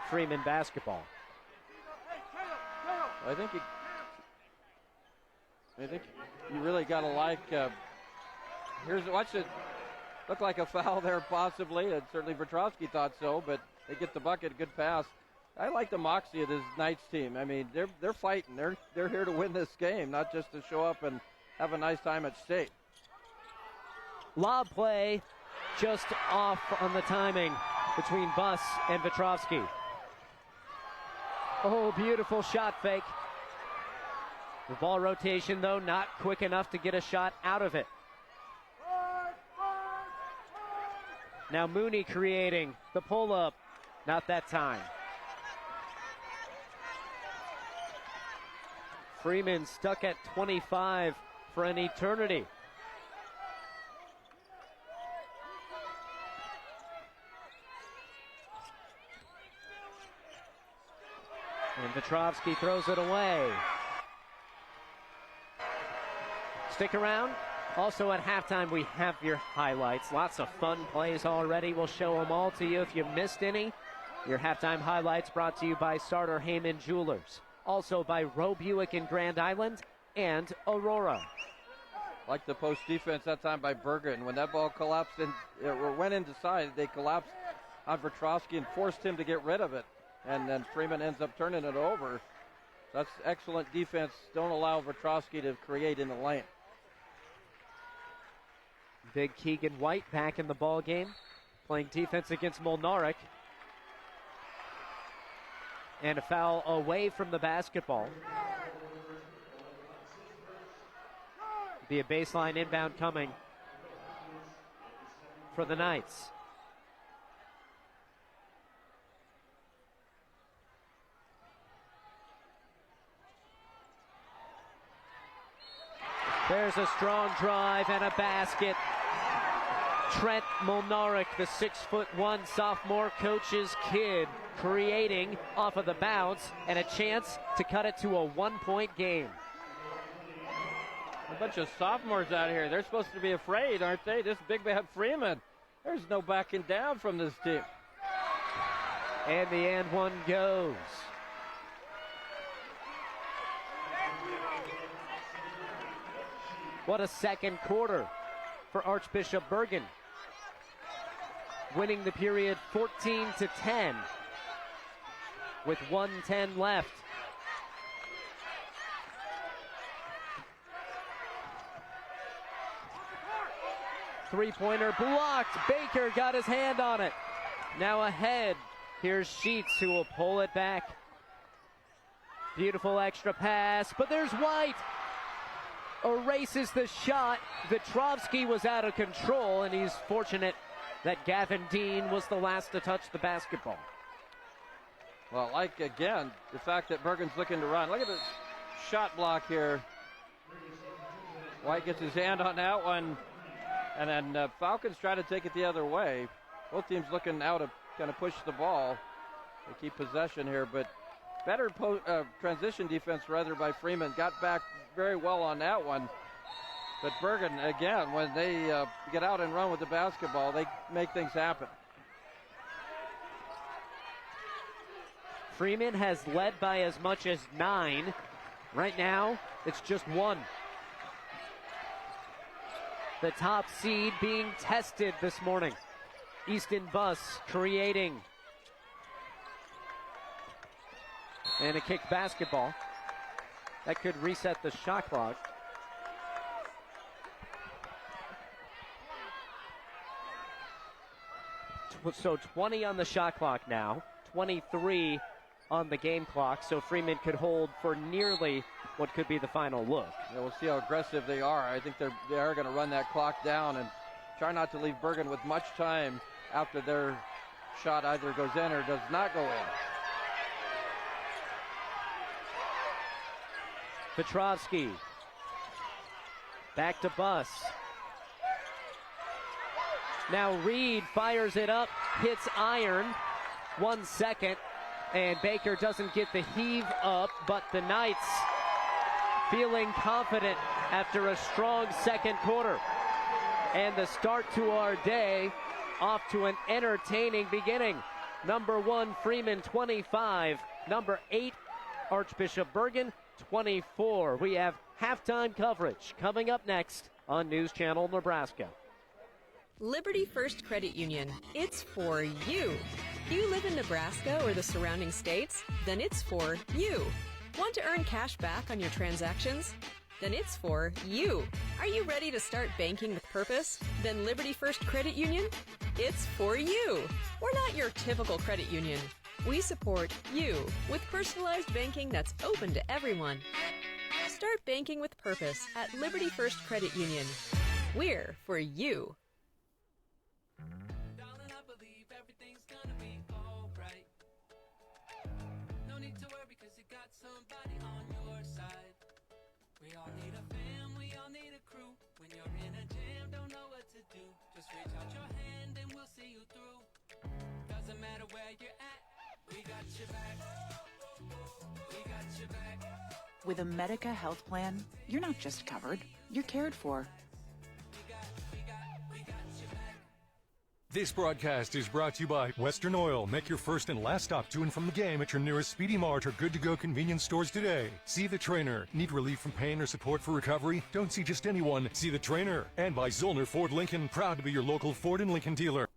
Speaker 2: Freeman basketball.
Speaker 3: I think you really got to like. Watch it. Looked like a foul there, possibly. And certainly Vitrovsky thought so, but they get the bucket. Good pass. I like the moxie of this Knights team. I mean, they're fighting. They're here to win this game, not just to show up and have a nice time at state.
Speaker 2: Lob play just off on the timing between Buss and Vetrovsky. Oh, beautiful shot fake. The ball rotation, though, not quick enough to get a shot out of it. Now Mooney creating the pull-up. Not that time. Freeman stuck at 25 for an eternity. And Vetrovsky throws it away. Stick around. Also at halftime, we have your highlights. Lots of fun plays already. We'll show them all to you if you missed any. Your halftime highlights brought to you by Sartor Heyman Jewelers. Also by Roe Buick in Grand Island and Aurora.
Speaker 3: Like the post defense that time by Bergan. When that ball collapsed and went inside, they collapsed on Vetrovsky and forced him to get rid of it. And then Freeman ends up turning it over. That's excellent defense. Don't allow Vetrovsky to create in the lane.
Speaker 2: Big Keegan White back in the ball game, playing defense against Molnarek. And a foul away from the basketball. Be a baseline inbound coming for the Knights. There's a strong drive and a basket. Trent Molnarek, the 6'1" sophomore coach's kid, creating off of the bounce and a chance to cut it to a 1-point game.
Speaker 3: A bunch of sophomores out here. They're supposed to be afraid, aren't they? This big bad Freeman. There's no backing down from this team.
Speaker 2: And the and one goes. What a second quarter for Archbishop Bergan. Winning the period 14-10 with 1:10 left. Three-pointer blocked. Baker got his hand on it. Now ahead. Here's Sheets who will pull it back. Beautiful extra pass, but there's White. Erases the shot. Vetrovsky was out of control, and he's fortunate that Gavin Dean was the last to touch the basketball.
Speaker 3: Well, like, again, the fact that Bergan's looking to run. Look at the shot block here. White gets his hand on that one, and then Falcons try to take it the other way. Both teams looking out to kind of push the ball. They keep possession here, but better transition defense, rather, by Freeman. Got back very well on that one. But Bergan, again, when they get out and run with the basketball, they make things happen.
Speaker 2: Freeman has led by as much as 9. Right now, it's just 1. The top seed being tested this morning. Easton Buss creating. And a kick basketball. That could reset the shot clock. So 20 on the shot clock now, 23 on the game clock, so Freeman could hold for nearly what could be the final look.
Speaker 3: Yeah, we'll see how aggressive they are. I think they are going to run that clock down and try not to leave Bergan with much time after their shot either goes in or does not go in.
Speaker 2: Petrovsky. Back to Buss. Now Reed fires it up, hits iron. 1 second, and Baker doesn't get the heave up, but the Knights feeling confident after a strong second quarter. And the start to our day off to an entertaining beginning. Number 1, Freeman, 25. Number 8, Archbishop Bergan, 24. We have halftime coverage coming up next on News Channel Nebraska.
Speaker 11: Liberty First Credit Union. It's for you. Do you live in Nebraska or the surrounding states? Then it's for you. Want to earn cash back on your transactions? Then it's for you. Are you ready to start banking with purpose? Then Liberty First Credit Union? It's for you. We're not your typical credit union. We support you with personalized banking that's open to everyone. Start banking with purpose at Liberty First Credit Union. We're for you.
Speaker 12: Darling, I believe everything's gonna be alright. No need to worry because you got somebody on your side. We all need a fam, we all need a crew. When you're in a jam, don't know what to do. Just reach out your hand and we'll see you through. Doesn't matter where you're at, we got your back. We got your back.
Speaker 13: With a Medica health plan, you're not just covered, you're cared for.
Speaker 1: This broadcast is brought to you by Western Oil. Make your first and last stop to and from the game at your nearest Speedy Mart or good-to-go convenience stores today. See the trainer. Need relief from pain or support for recovery? Don't see just anyone. See the trainer. And by Zollner Ford Lincoln. Proud to be your local Ford and Lincoln dealer.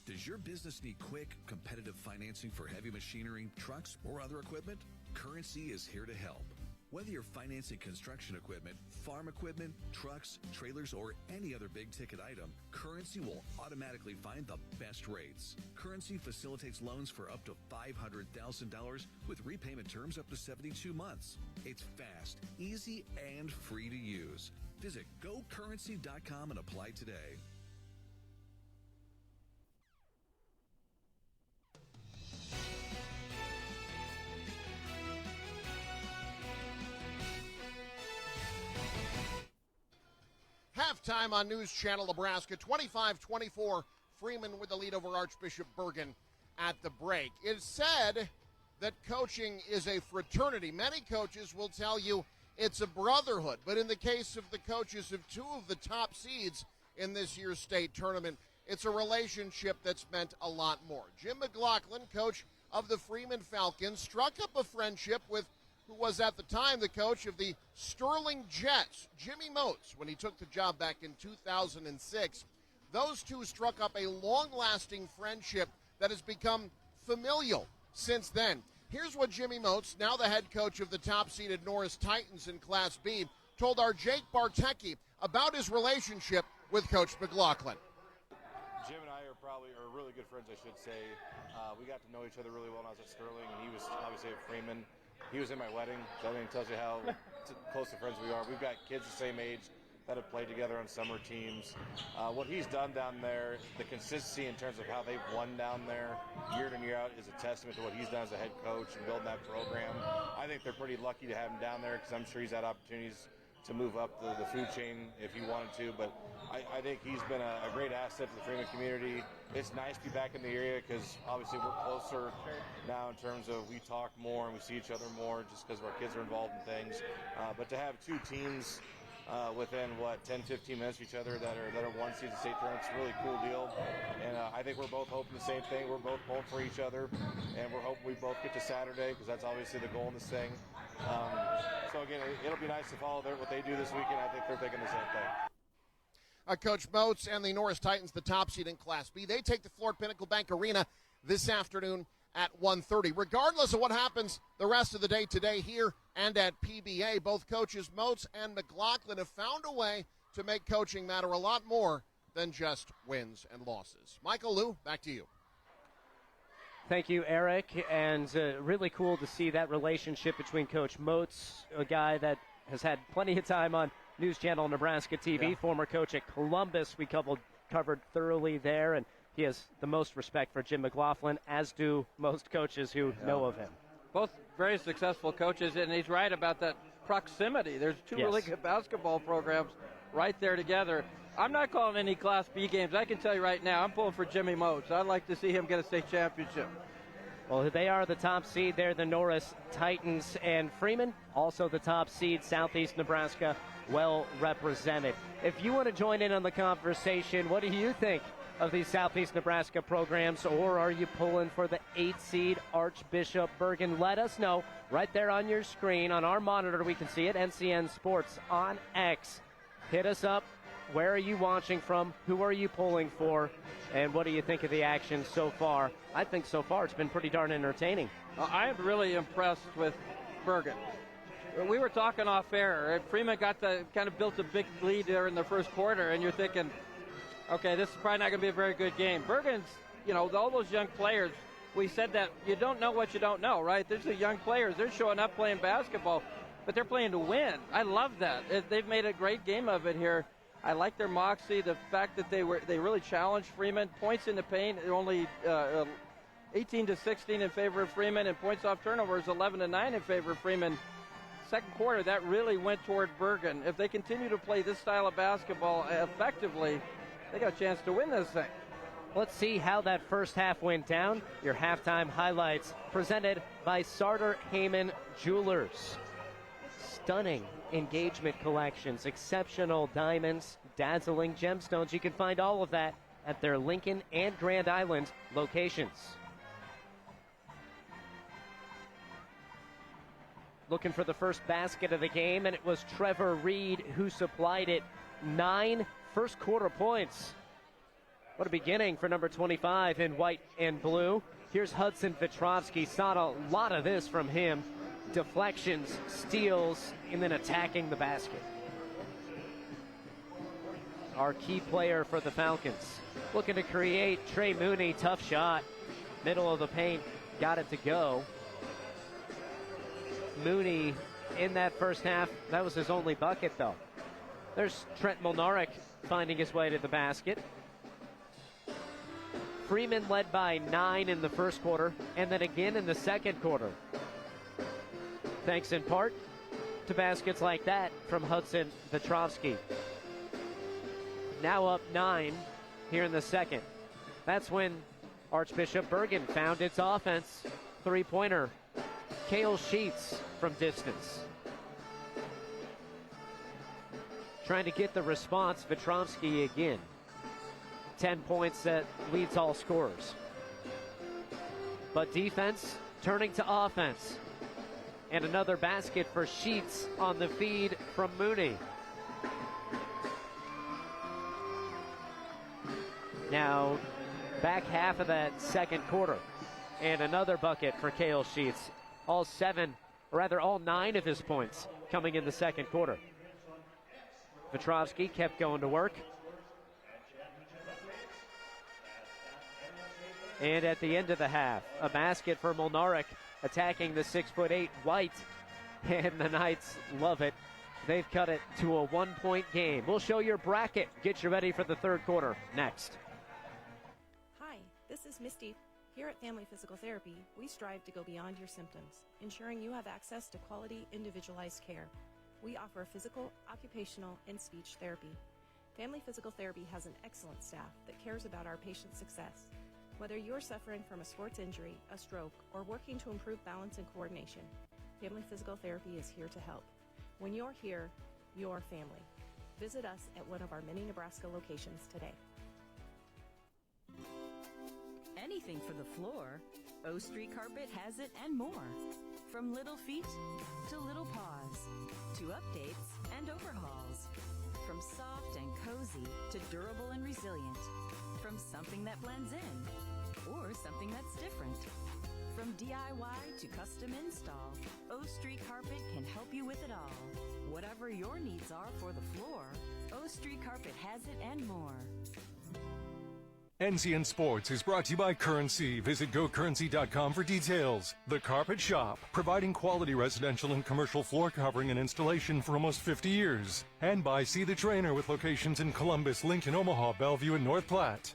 Speaker 14: Does your business need quick, competitive financing for heavy machinery, trucks, or other equipment? Currency is here to help. Whether you're financing construction equipment, farm equipment, trucks, trailers, or any other big-ticket item, Currency will automatically find the best rates. Currency facilitates loans for up to $500,000 with repayment terms up to 72 months. It's fast, easy, and free to use. Visit GoCurrency.com and apply today.
Speaker 4: Halftime on News Channel Nebraska, 25-24, Freeman with the lead over Archbishop Bergan at the break. It's said that coaching is a fraternity. Many coaches will tell you it's a brotherhood, but in the case of the coaches of two of the top seeds in this year's state tournament, it's a relationship that's meant a lot more. Jim McLaughlin, coach of the Freeman Falcons, struck up a friendship with who was at the time the coach of the Sterling Jets, Jimmy Moats, when he took the job back in 2006. Those two struck up a long-lasting friendship that has become familial since then. Here's what Jimmy Moats, now the head coach of the top-seeded Norris Titans in Class B, told our Jake Bartecki about his relationship with Coach McLaughlin.
Speaker 5: Jim and I are really good friends, I should say. We got to know each other really well when I was at Sterling, and he was obviously at Freeman. He was in my wedding, so I think it tells you how close of friends we are. We've got kids the same age that have played together on summer teams. What he's done down there, the consistency in terms of how they've won down there year in and year out is a testament to what he's done as a head coach and building that program. I think they're pretty lucky to have him down there because I'm sure he's had opportunities to move up the food chain if he wanted to, but I think he's been a great asset to the Freeman community. It's nice to be back in the area because obviously we're closer now in terms of we talk more and we see each other more just because our kids are involved in things. But to have two teams within 10-15 minutes of each other that are one season state tournament, it's a really cool deal. And I think we're both hoping the same thing. We're both pulling for each other, and we're hoping we both get to Saturday because that's obviously the goal in this thing. So again, it'll be nice to follow what they do this weekend. I think they're thinking the same thing.
Speaker 4: Coach Moats and the Norris Titans, the top seed in Class B, they take the floor at Pinnacle Bank Arena this afternoon at 1:30. Regardless of what happens the rest of the day today here and at PBA, both coaches Moats and McLaughlin have found a way to make coaching matter a lot more than just wins and losses. Michael, Lou, back to you.
Speaker 2: Thank you, Eric, and really cool to see that relationship between Coach Moats, a guy that has had plenty of time on News Channel Nebraska TV, former coach at Columbus. We covered thoroughly there, and he has the most respect for Jim McLaughlin, as do most coaches who know of him.
Speaker 3: Both very successful coaches, and he's right about that proximity. There's two really good basketball programs right there together. I'm not calling any Class B games. I can tell you right now, I'm pulling for Jimmy Moats. I'd like to see him get a state championship.
Speaker 2: Well, they are the top seed. They're the Norris Titans, and Freeman, also the top seed, Southeast Nebraska, well represented. If you want to join in on the conversation, what do you think of these Southeast Nebraska programs, or are you pulling for the 8th seed Archbishop Bergan? Let us know right there on your screen. On our monitor, we can see it, NCN Sports on X. Hit us up. Where are you watching from? Who are you pulling for? And what do you think of the action so far? I think so far it's been pretty darn entertaining.
Speaker 3: I am really impressed with Bergan. we were talking off air. Freeman kind of built a big lead there in the first quarter, and you're thinking, okay, this is probably not going to be a very good game. Bergan's, all those young players, we said that you don't know what you don't know, right? There's the young players. They're showing up playing basketball, but they're playing to win. I love that. They've made a great game of it here. I like their moxie, the fact that they really challenged Freeman. Points in the paint, only 18-16 in favor of Freeman, and points off turnovers 11-9 in favor of Freeman. Second quarter, that really went toward Bergan. If they continue to play this style of basketball effectively, they got a chance to win this thing.
Speaker 2: Let's see how that first half went down. Your halftime highlights presented by Sartor Heyman Jewelers. Stunning engagement collections, exceptional diamonds, dazzling gemstones. You can find all of that at their Lincoln and Grand Island locations. Looking for the first basket of the game, and it was Trevor Reed who supplied it. 9 first quarter points. What a beginning for number 25 in white and blue. Here's Hudson Vetrovsky. Saw a lot of this from him. Deflections, steals, and then attacking the basket. Our key player for the Falcons. Looking to create. Trey Mooney, tough shot. Middle of the paint, got it to go. Mooney in that first half, that was his only bucket though. There's Trent Molnarek finding his way to the basket. Freeman led by 9 in the first quarter, and then again in the second quarter. Thanks in part to baskets like that from Hudson Vetrovsky. Now up 9 here in the second. That's when Archbishop Bergan found its offense. Three-pointer. Cale Sheets from distance. Trying to get the response, Vetrovsky again. 10 points that leads all scorers. But defense turning to offense. And another basket for Sheets on the feed from Mooney. Now, back half of that second quarter. And another bucket for Cale Sheets. All 9 of his points coming in the second quarter. Vetrovsky kept going to work. And at the end of the half, a basket for Molnarek attacking the 6'8" White. And the Knights love it. They've cut it to a 1-point game. We'll show your bracket. Get you ready for the third quarter next.
Speaker 15: Hi, this is Misty. Here at Family Physical Therapy, we strive to go beyond your symptoms, ensuring you have access to quality, individualized care. We offer physical, occupational, and speech therapy. Family Physical Therapy has an excellent staff that cares about our patients' success. Whether you're suffering from a sports injury, a stroke, or working to improve balance and coordination, Family Physical Therapy is here to help. When you're here, you're family. Visit us at one of our many Nebraska locations today.
Speaker 16: Anything for the floor, O Street Carpet has it and more. From little feet to little paws, to updates and overhauls. From soft and cozy to durable and resilient. From something that blends in or something that's different. From DIY to custom install, O Street Carpet can help you with it all. Whatever your needs are for the floor, O Street Carpet has it and more.
Speaker 1: NCN Sports is brought to you by Currency. Visit GoCurrency.com for details. The Carpet Shop, providing quality residential and commercial floor covering and installation for almost 50 years. And by See the Trainer with locations in Columbus, Lincoln, Omaha, Bellevue, and North Platte.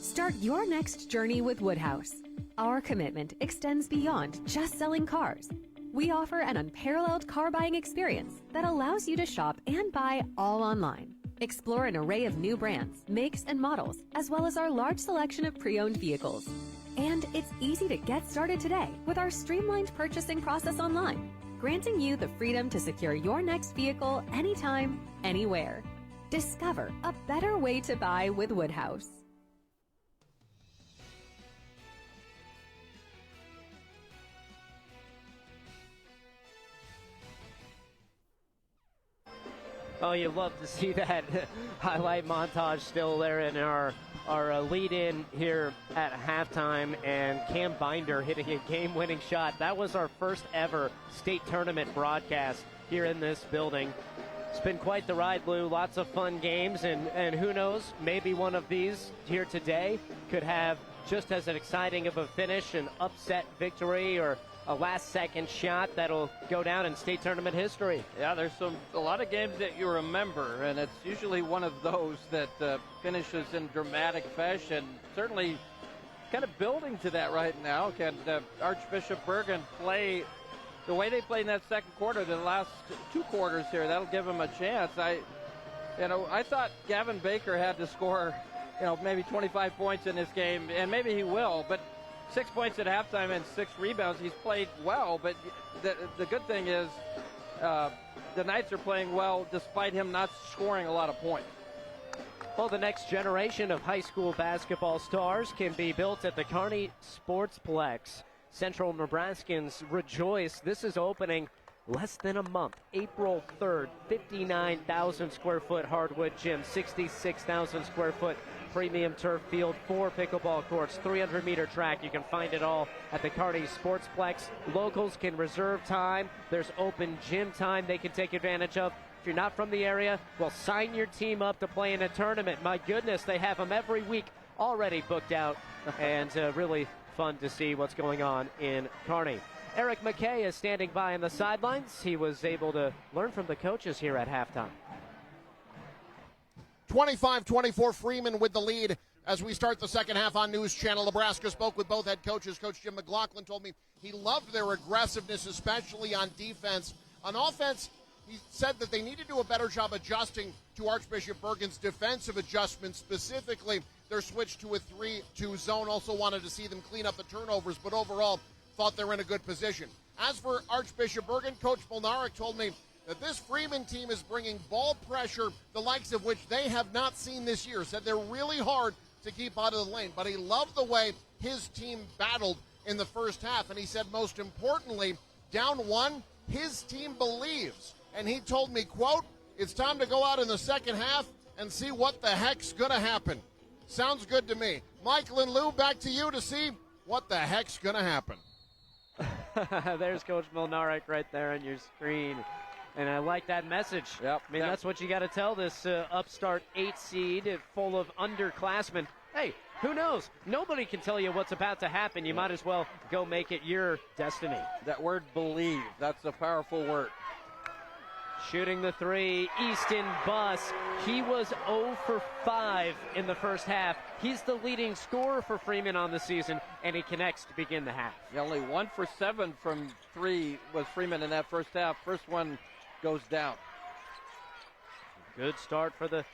Speaker 17: Start your next journey with Woodhouse. Our commitment extends beyond just selling cars. We offer an unparalleled car buying experience that allows you to shop and buy all online. Explore an array of new brands, makes, and models, as well as our large selection of pre-owned vehicles. And it's easy to get started today with our streamlined purchasing process online, granting you the freedom to secure your next vehicle anytime, anywhere. Discover a better way to buy with Woodhouse.
Speaker 2: Oh, you love to see that highlight montage still there in our lead-in here at halftime, and Cam Binder hitting a game-winning shot. That was our first ever state tournament broadcast here in this building. It's been quite the ride, Lou. Lots of fun games, and who knows, maybe one of these here today could have just as an exciting of a finish, an upset victory, or a last-second shot that'll go down in state tournament history.
Speaker 3: Yeah, there's a lot of games that you remember, and it's usually one of those that finishes in dramatic fashion. Certainly kind of building to that right now. Can Archbishop Bergan play the way they played in that second quarter, the last two quarters here? That'll give them a chance. I thought Gavin Baker had to score, maybe 25 points in this game, and maybe he will, but 6 points at halftime and 6 rebounds. He's played well, but the good thing is the Knights are playing well despite him not scoring a lot of points.
Speaker 2: Well, the next generation of high school basketball stars can be built at the Kearney Sportsplex. Central Nebraskans rejoice. This is opening less than a month, April 3rd, 59,000 square foot hardwood gym, 66,000 square foot premium turf field, 4 pickleball courts, 300-meter track. You can find it all at the Kearney Sportsplex. Locals can reserve time. There's open gym time they can take advantage of. If you're not from the area, well, sign your team up to play in a tournament. My goodness, they have them every week already booked out, and really fun to see what's going on in Kearney. Eric McKay is standing by on the sidelines. He was able to learn from the coaches here at halftime.
Speaker 4: 25-24 Freeman with the lead as we start the second half on News Channel Nebraska. Spoke with both head coaches. Coach Jim McLaughlin told me he loved their aggressiveness, especially on defense. On offense, he said that they need to do a better job adjusting to Archbishop Bergan's defensive adjustments, specifically their switch to a 3-2 zone. Also wanted to see them clean up the turnovers, but overall thought they were in a good position. As for Archbishop Bergan, Coach Molnarek told me that this Freeman team is bringing ball pressure, the likes of which they have not seen this year. Said they're really hard to keep out of the lane, but he loved the way his team battled in the first half. And he said, most importantly, down one, his team believes. And he told me, quote, it's time to go out in the second half and see what the heck's going to happen. Sounds good to me. Michael and Lou, back to you to see what the heck's going to happen.
Speaker 2: There's Coach Molnarek right there on your screen. And I like that message.
Speaker 3: Yep.
Speaker 2: I mean, that's what you got to tell this upstart 8 seed full of underclassmen. Hey, who knows? Nobody can tell you what's about to happen. You might as well go make it your destiny.
Speaker 3: That word believe, that's a powerful word.
Speaker 2: Shooting the three, Easton Buss. He was 0 for 5 in the first half. He's the leading scorer for Freeman on the season, and he connects to begin the half.
Speaker 3: Yeah, only 1 for 7 from 3 was Freeman in that first half. First one goes down.
Speaker 2: Good start for the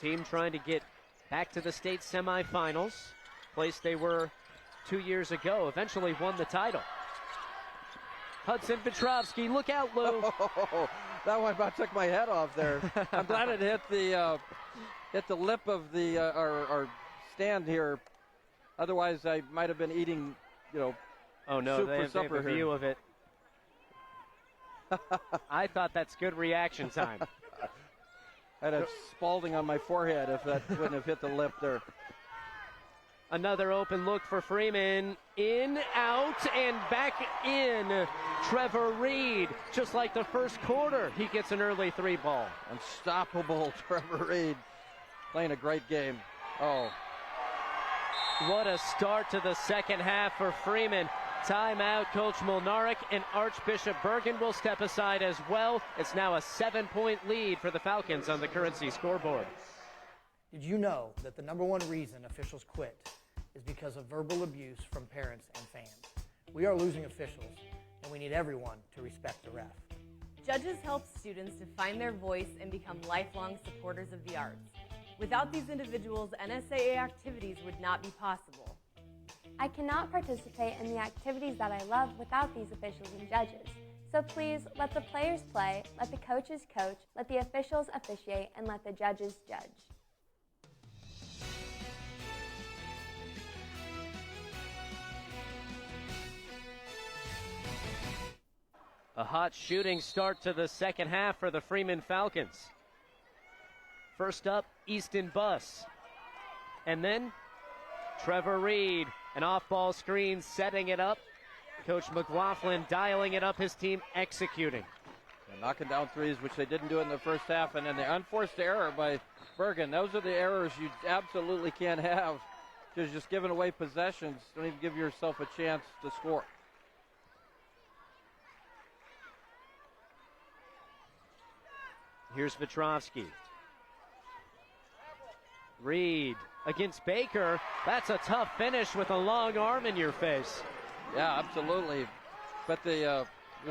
Speaker 2: team trying to get back to the state semifinals, place they were 2 years ago, eventually won the title. Hudson Petrovsky, look out, Lou.
Speaker 3: That one about took my head off there. I'm glad it hit the lip of the our stand here. Otherwise, I might have been eating,
Speaker 2: oh no,
Speaker 3: soup
Speaker 2: they
Speaker 3: for
Speaker 2: have
Speaker 3: supper
Speaker 2: a view
Speaker 3: here.
Speaker 2: of it. I thought that's good reaction time.
Speaker 3: I had a Spalding on my forehead if that wouldn't have hit the lip there.
Speaker 2: Another open look for Freeman. In, out, and back in. Trevor Reed, just like the first quarter, he gets an early 3 ball.
Speaker 3: Unstoppable Trevor Reed playing a great game. Oh.
Speaker 2: What a start to the second half for Freeman. Timeout, Coach Molnarek, and Archbishop Bergan will step aside as well. It's now a 7-point lead for the Falcons on the Currency scoreboard.
Speaker 6: Did you know that the #1 reason officials quit is because of verbal abuse from parents and fans? We are losing officials, and we need everyone to respect the ref.
Speaker 18: Judges help students to find their voice and become lifelong supporters of the arts. Without these individuals, NSAA activities would not be possible.
Speaker 19: I cannot participate in the activities that I love without these officials and judges. So please, let the players play, let the coaches coach, let the officials officiate, and let the judges judge.
Speaker 2: A hot shooting start to the second half for the Freeman Falcons. First up, Easton Bus. And then Trevor Reed, an off-ball screen, setting it up. Coach McLaughlin dialing it up, his team executing.
Speaker 3: And knocking down threes, which they didn't do in the first half. And then the unforced error by Bergan. Those are the errors you absolutely can't have. Because just giving away possessions, don't even give yourself a chance to score.
Speaker 2: Here's Vetrovsky. Reed against Baker. That's a tough finish with a long arm in your face.
Speaker 3: Yeah, absolutely. But the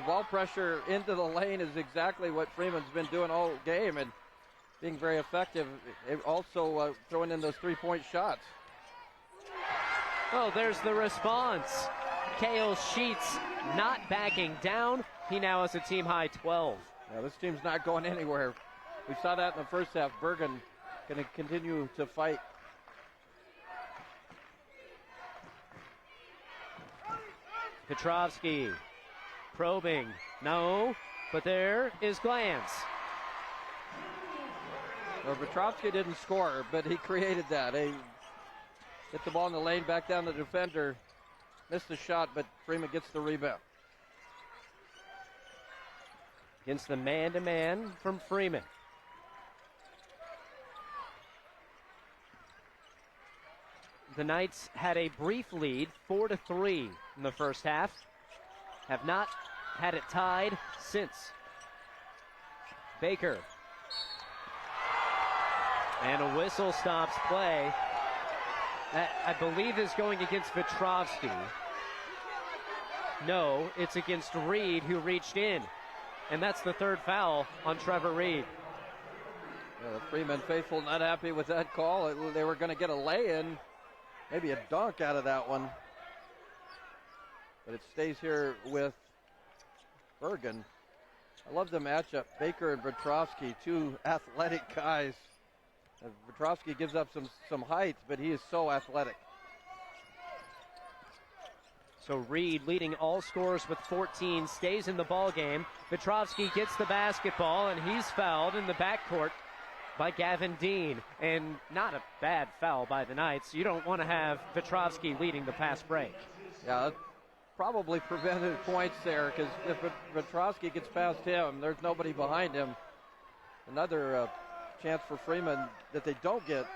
Speaker 3: ball pressure into the lane is exactly what Freeman's been doing all game and being very effective. Also throwing in those three-point shots.
Speaker 2: Oh, there's the response. Cale Sheets not backing down. He now has a team-high 12.
Speaker 3: Yeah, this team's not going anywhere. We saw that in the first half. Bergan going to continue to fight.
Speaker 2: Petrovsky probing. No, but there is Glantz.
Speaker 3: Well, Petrovsky didn't score, but he created that. He hit the ball in the lane, back down the defender. Missed the shot, but Freeman gets the rebound.
Speaker 2: Against the man-to-man from Freeman. The Knights had a brief lead, 4-3 in the first half. Have not had it tied since. Baker. And a whistle stops play. That, I believe, is going against Vetrovsky. No, it's against Reed, who reached in. And that's the third foul on Trevor Reed.
Speaker 3: Freeman faithful not happy with that call. They were going to get a lay-in, maybe a dunk out of that one. But it stays here with Bergan. I love the matchup. Baker and Petrovsky, two athletic guys. Petrovsky gives up some height, but he is so athletic.
Speaker 2: So Reed, leading all scorers with 14, stays in the ball game. Petrovsky gets the basketball, and he's fouled in the backcourt by Gavin Dean. And not a bad foul by the Knights. You don't want to have Petrovsky leading the fast break.
Speaker 3: Yeah, that probably prevented points there, because if Petrovsky gets past him, there's nobody behind him. Another chance for Freeman that they don't get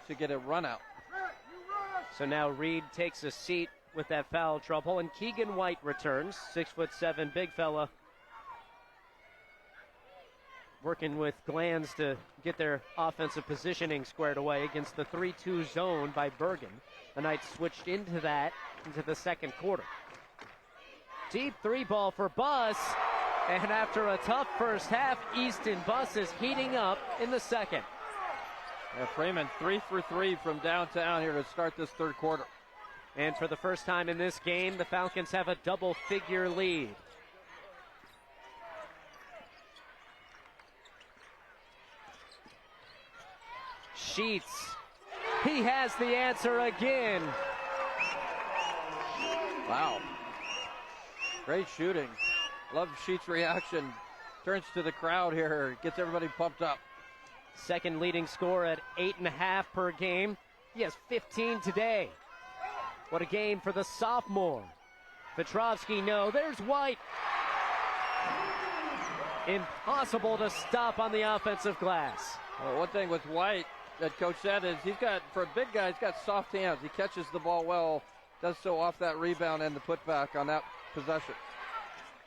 Speaker 3: to get a run out.
Speaker 2: So now Reed takes a seat with that foul trouble, and Keegan White returns, 6'7", big fella, working with Glantz to get their offensive positioning squared away against the 3-2 zone by Bergan. The Knights switched into that into the second quarter. Deep three ball for Buss, and after a tough first half, Easton Buss is heating up in the second.
Speaker 3: Yeah, Freeman 3 for 3 from downtown here to start this third quarter.
Speaker 2: And for the first time in this game, the Falcons have a double-figure lead. Sheets. He has the answer again.
Speaker 3: Wow. Great shooting. Love Sheets' reaction. Turns to the crowd here. Gets everybody pumped up.
Speaker 2: Second leading scorer at 8.5 per game. He has 15 today. What a game for the sophomore. Petrovsky, no. There's White. Impossible to stop on the offensive glass.
Speaker 3: Well, one thing with White that Coach said is he's got, for a big guy, he's got soft hands. He catches the ball well, does so off that rebound and the putback on that possession.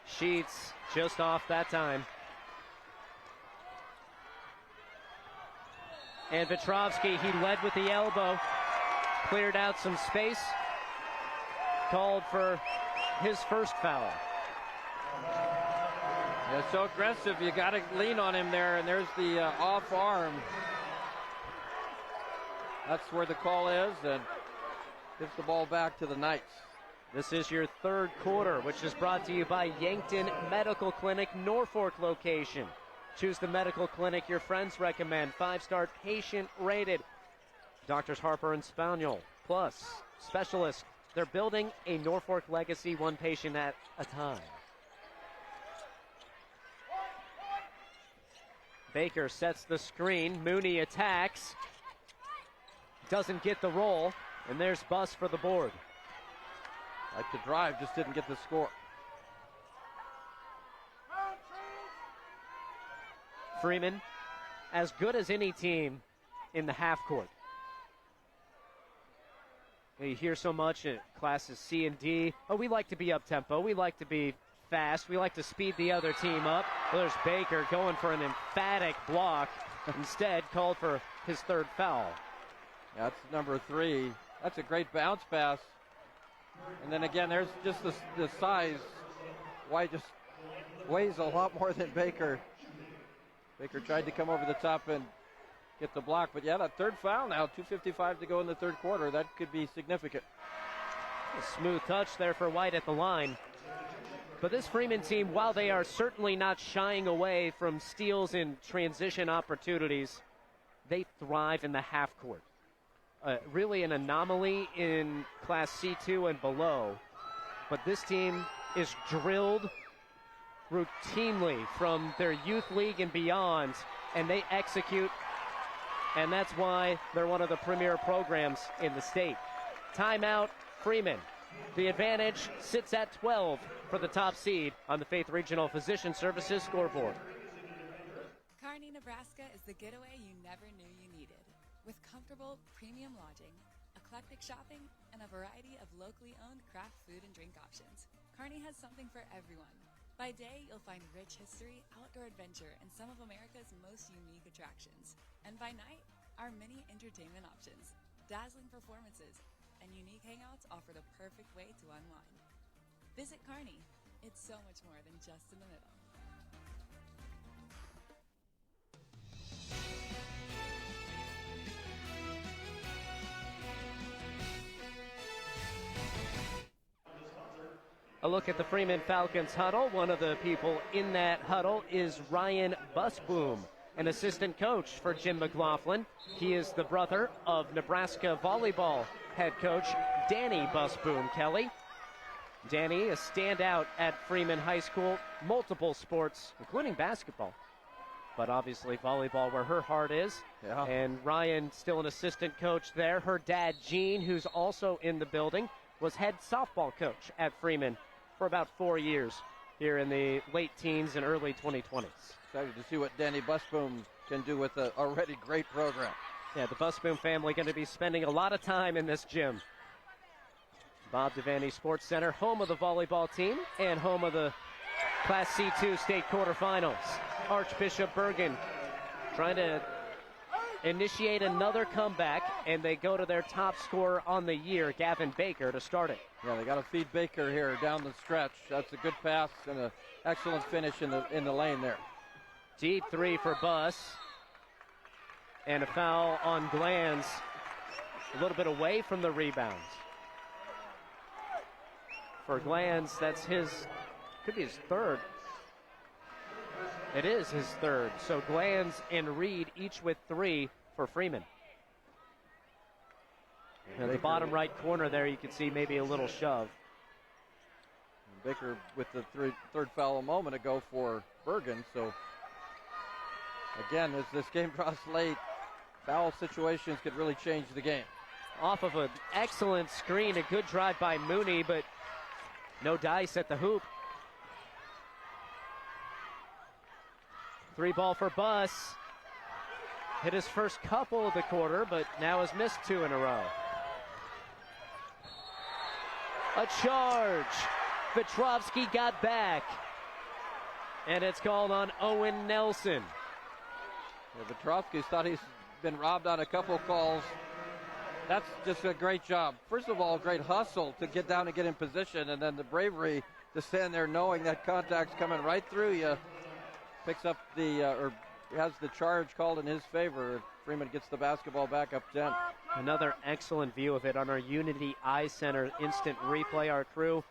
Speaker 2: Sheets just off that time. And Petrovsky, he led with the elbow, cleared out some space, called for his first foul.
Speaker 3: Yeah, so aggressive, you got to lean on him there, and there's the off arm. That's where the call is, and gives the ball back to the Knights.
Speaker 2: This is your third quarter, which is brought to you by Yankton Medical Clinic, Norfolk location. Choose the medical clinic your friends recommend. 5-star patient rated. Doctors Harper and Spaniel, plus specialists. They're building a Norfolk legacy, one patient at a time. Baker sets the screen. Mooney attacks. Doesn't get the roll. And there's Buss for the board.
Speaker 3: Like the drive, just didn't get the score.
Speaker 2: Freeman, as good as any team in the half court. You hear so much in classes C and D. Oh, we like to be up-tempo. We like to be fast. We like to speed the other team up. Well, there's Baker going for an emphatic block. Instead, called for his third foul.
Speaker 3: That's number 3. That's a great bounce pass. And then again, there's just the size. White just weighs a lot more than Baker. Baker tried to come over the top and get the block. But yeah, that third foul now, 2:55 to go in the third quarter. That could be significant.
Speaker 2: A smooth touch there for White at the line. But this Freeman team, while they are certainly not shying away from steals and transition opportunities, they thrive in the half court. Really an anomaly in Class C2 and below. But this team is drilled routinely from their youth league and beyond, and they execute, and that's why they're one of the premier programs in the state. Timeout, Freeman. The advantage sits at 12 for the top seed on the Faith Regional Physician Services scoreboard.
Speaker 20: Kearney, Nebraska is the getaway you never knew you needed. With comfortable, premium lodging, eclectic shopping, and a variety of locally owned craft food and drink options, Kearney has something for everyone. By day, you'll find rich history, outdoor adventure, and some of America's most unique attractions. And by night, our many entertainment options, dazzling performances, and unique hangouts offer the perfect way to unwind. Visit Kearney. It's so much more than just in the middle.
Speaker 2: A look at the Freeman Falcons huddle. One of the people in that huddle is Ryan Busboom, an assistant coach for Jim McLaughlin. He is the brother of Nebraska volleyball head coach Danny Busboom Kelly. Danny, a standout at Freeman High School, multiple sports, including basketball. But obviously volleyball where her heart is.
Speaker 3: Yeah.
Speaker 2: And Ryan, still an assistant coach there. Her dad, Gene, who's also in the building, was head softball coach at Freeman for about 4 years here in the late teens and early 2020s.
Speaker 3: Excited to see what Danny Busboom can do with an already great program.
Speaker 2: Yeah, the Busboom family going to be spending a lot of time in this gym. Bob Devaney Sports Center, home of the volleyball team and home of the Class C2 state quarterfinals. Archbishop Bergan trying to initiate another comeback, and they go to their top scorer on the year, Gavin Baker, to start it.
Speaker 3: Yeah, they got to feed Baker here down the stretch. That's a good pass and an excellent finish in the lane there.
Speaker 2: Deep three for Buss. And a foul on Glanz, a little bit away from the rebounds. For Glanz, that's could be his third. It is his third. So Glanz and Reed each with 3 for Freeman. In the bottom right corner there, you can see maybe a little shove.
Speaker 3: Baker with the third foul a moment ago for Bergan. So again, as this game draws late, foul situations could really change the game.
Speaker 2: Off of an excellent screen, a good drive by Mooney, but no dice at the hoop. 3 ball for Buss. Hit his first couple of the quarter, but now has missed 2 in a row. A charge. Petrovsky got back. And it's called on Owen Nelson.
Speaker 3: Yeah, Petrovsky's thought he's been robbed on a couple calls. That's just a great job. First of all, great hustle to get down and get in position, and then the bravery to stand there knowing that contact's coming right through you. Picks up or has the charge called in his favor. Freeman gets the basketball back up 10.
Speaker 2: Another excellent view of it on our Unity Eye Center instant replay. Our crew,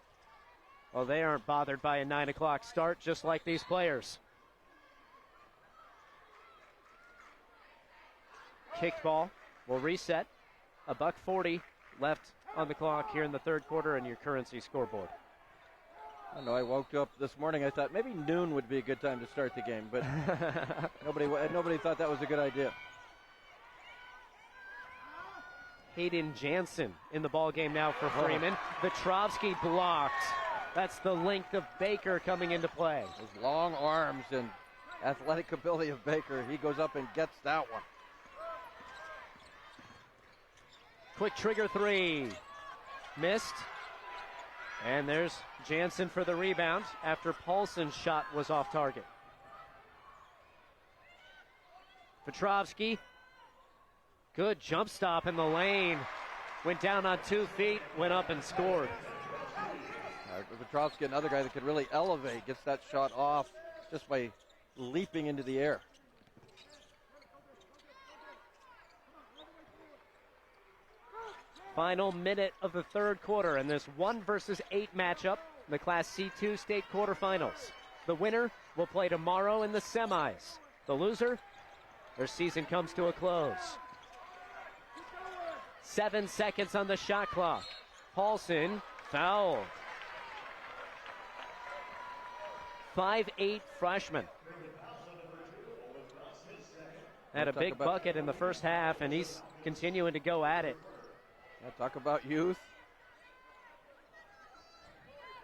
Speaker 2: well, they aren't bothered by a 9 o'clock start, just like these players. Kicked ball will reset. $1:40 left on the clock here in the third quarter, and your Currency scoreboard.
Speaker 3: I don't know, I woke up this morning, I thought maybe noon would be a good time to start the game, but nobody thought that was a good idea.
Speaker 2: Hayden Jansen in the ball game now for Freeman. Vetrovsky blocked. That's the length of Baker coming into play.
Speaker 3: His long arms and athletic ability of Baker. He goes up and gets that one.
Speaker 2: Quick trigger three. Missed. And there's Jansen for the rebound after Paulson's shot was off target. Petrovsky. Good jump stop in the lane. Went down on 2 feet, went up and scored.
Speaker 3: Petrovsky, another guy that could really elevate, gets that shot off just by leaping into the air.
Speaker 2: Final minute of the third quarter in this 1 versus 8 matchup in the Class C2 state quarterfinals. The winner will play tomorrow in the semis. The loser, their season comes to a close. 7 seconds on the shot clock. Paulson fouled. 5'8" freshman. Had a big bucket in the first half, and he's continuing to go at it.
Speaker 3: Talk about youth.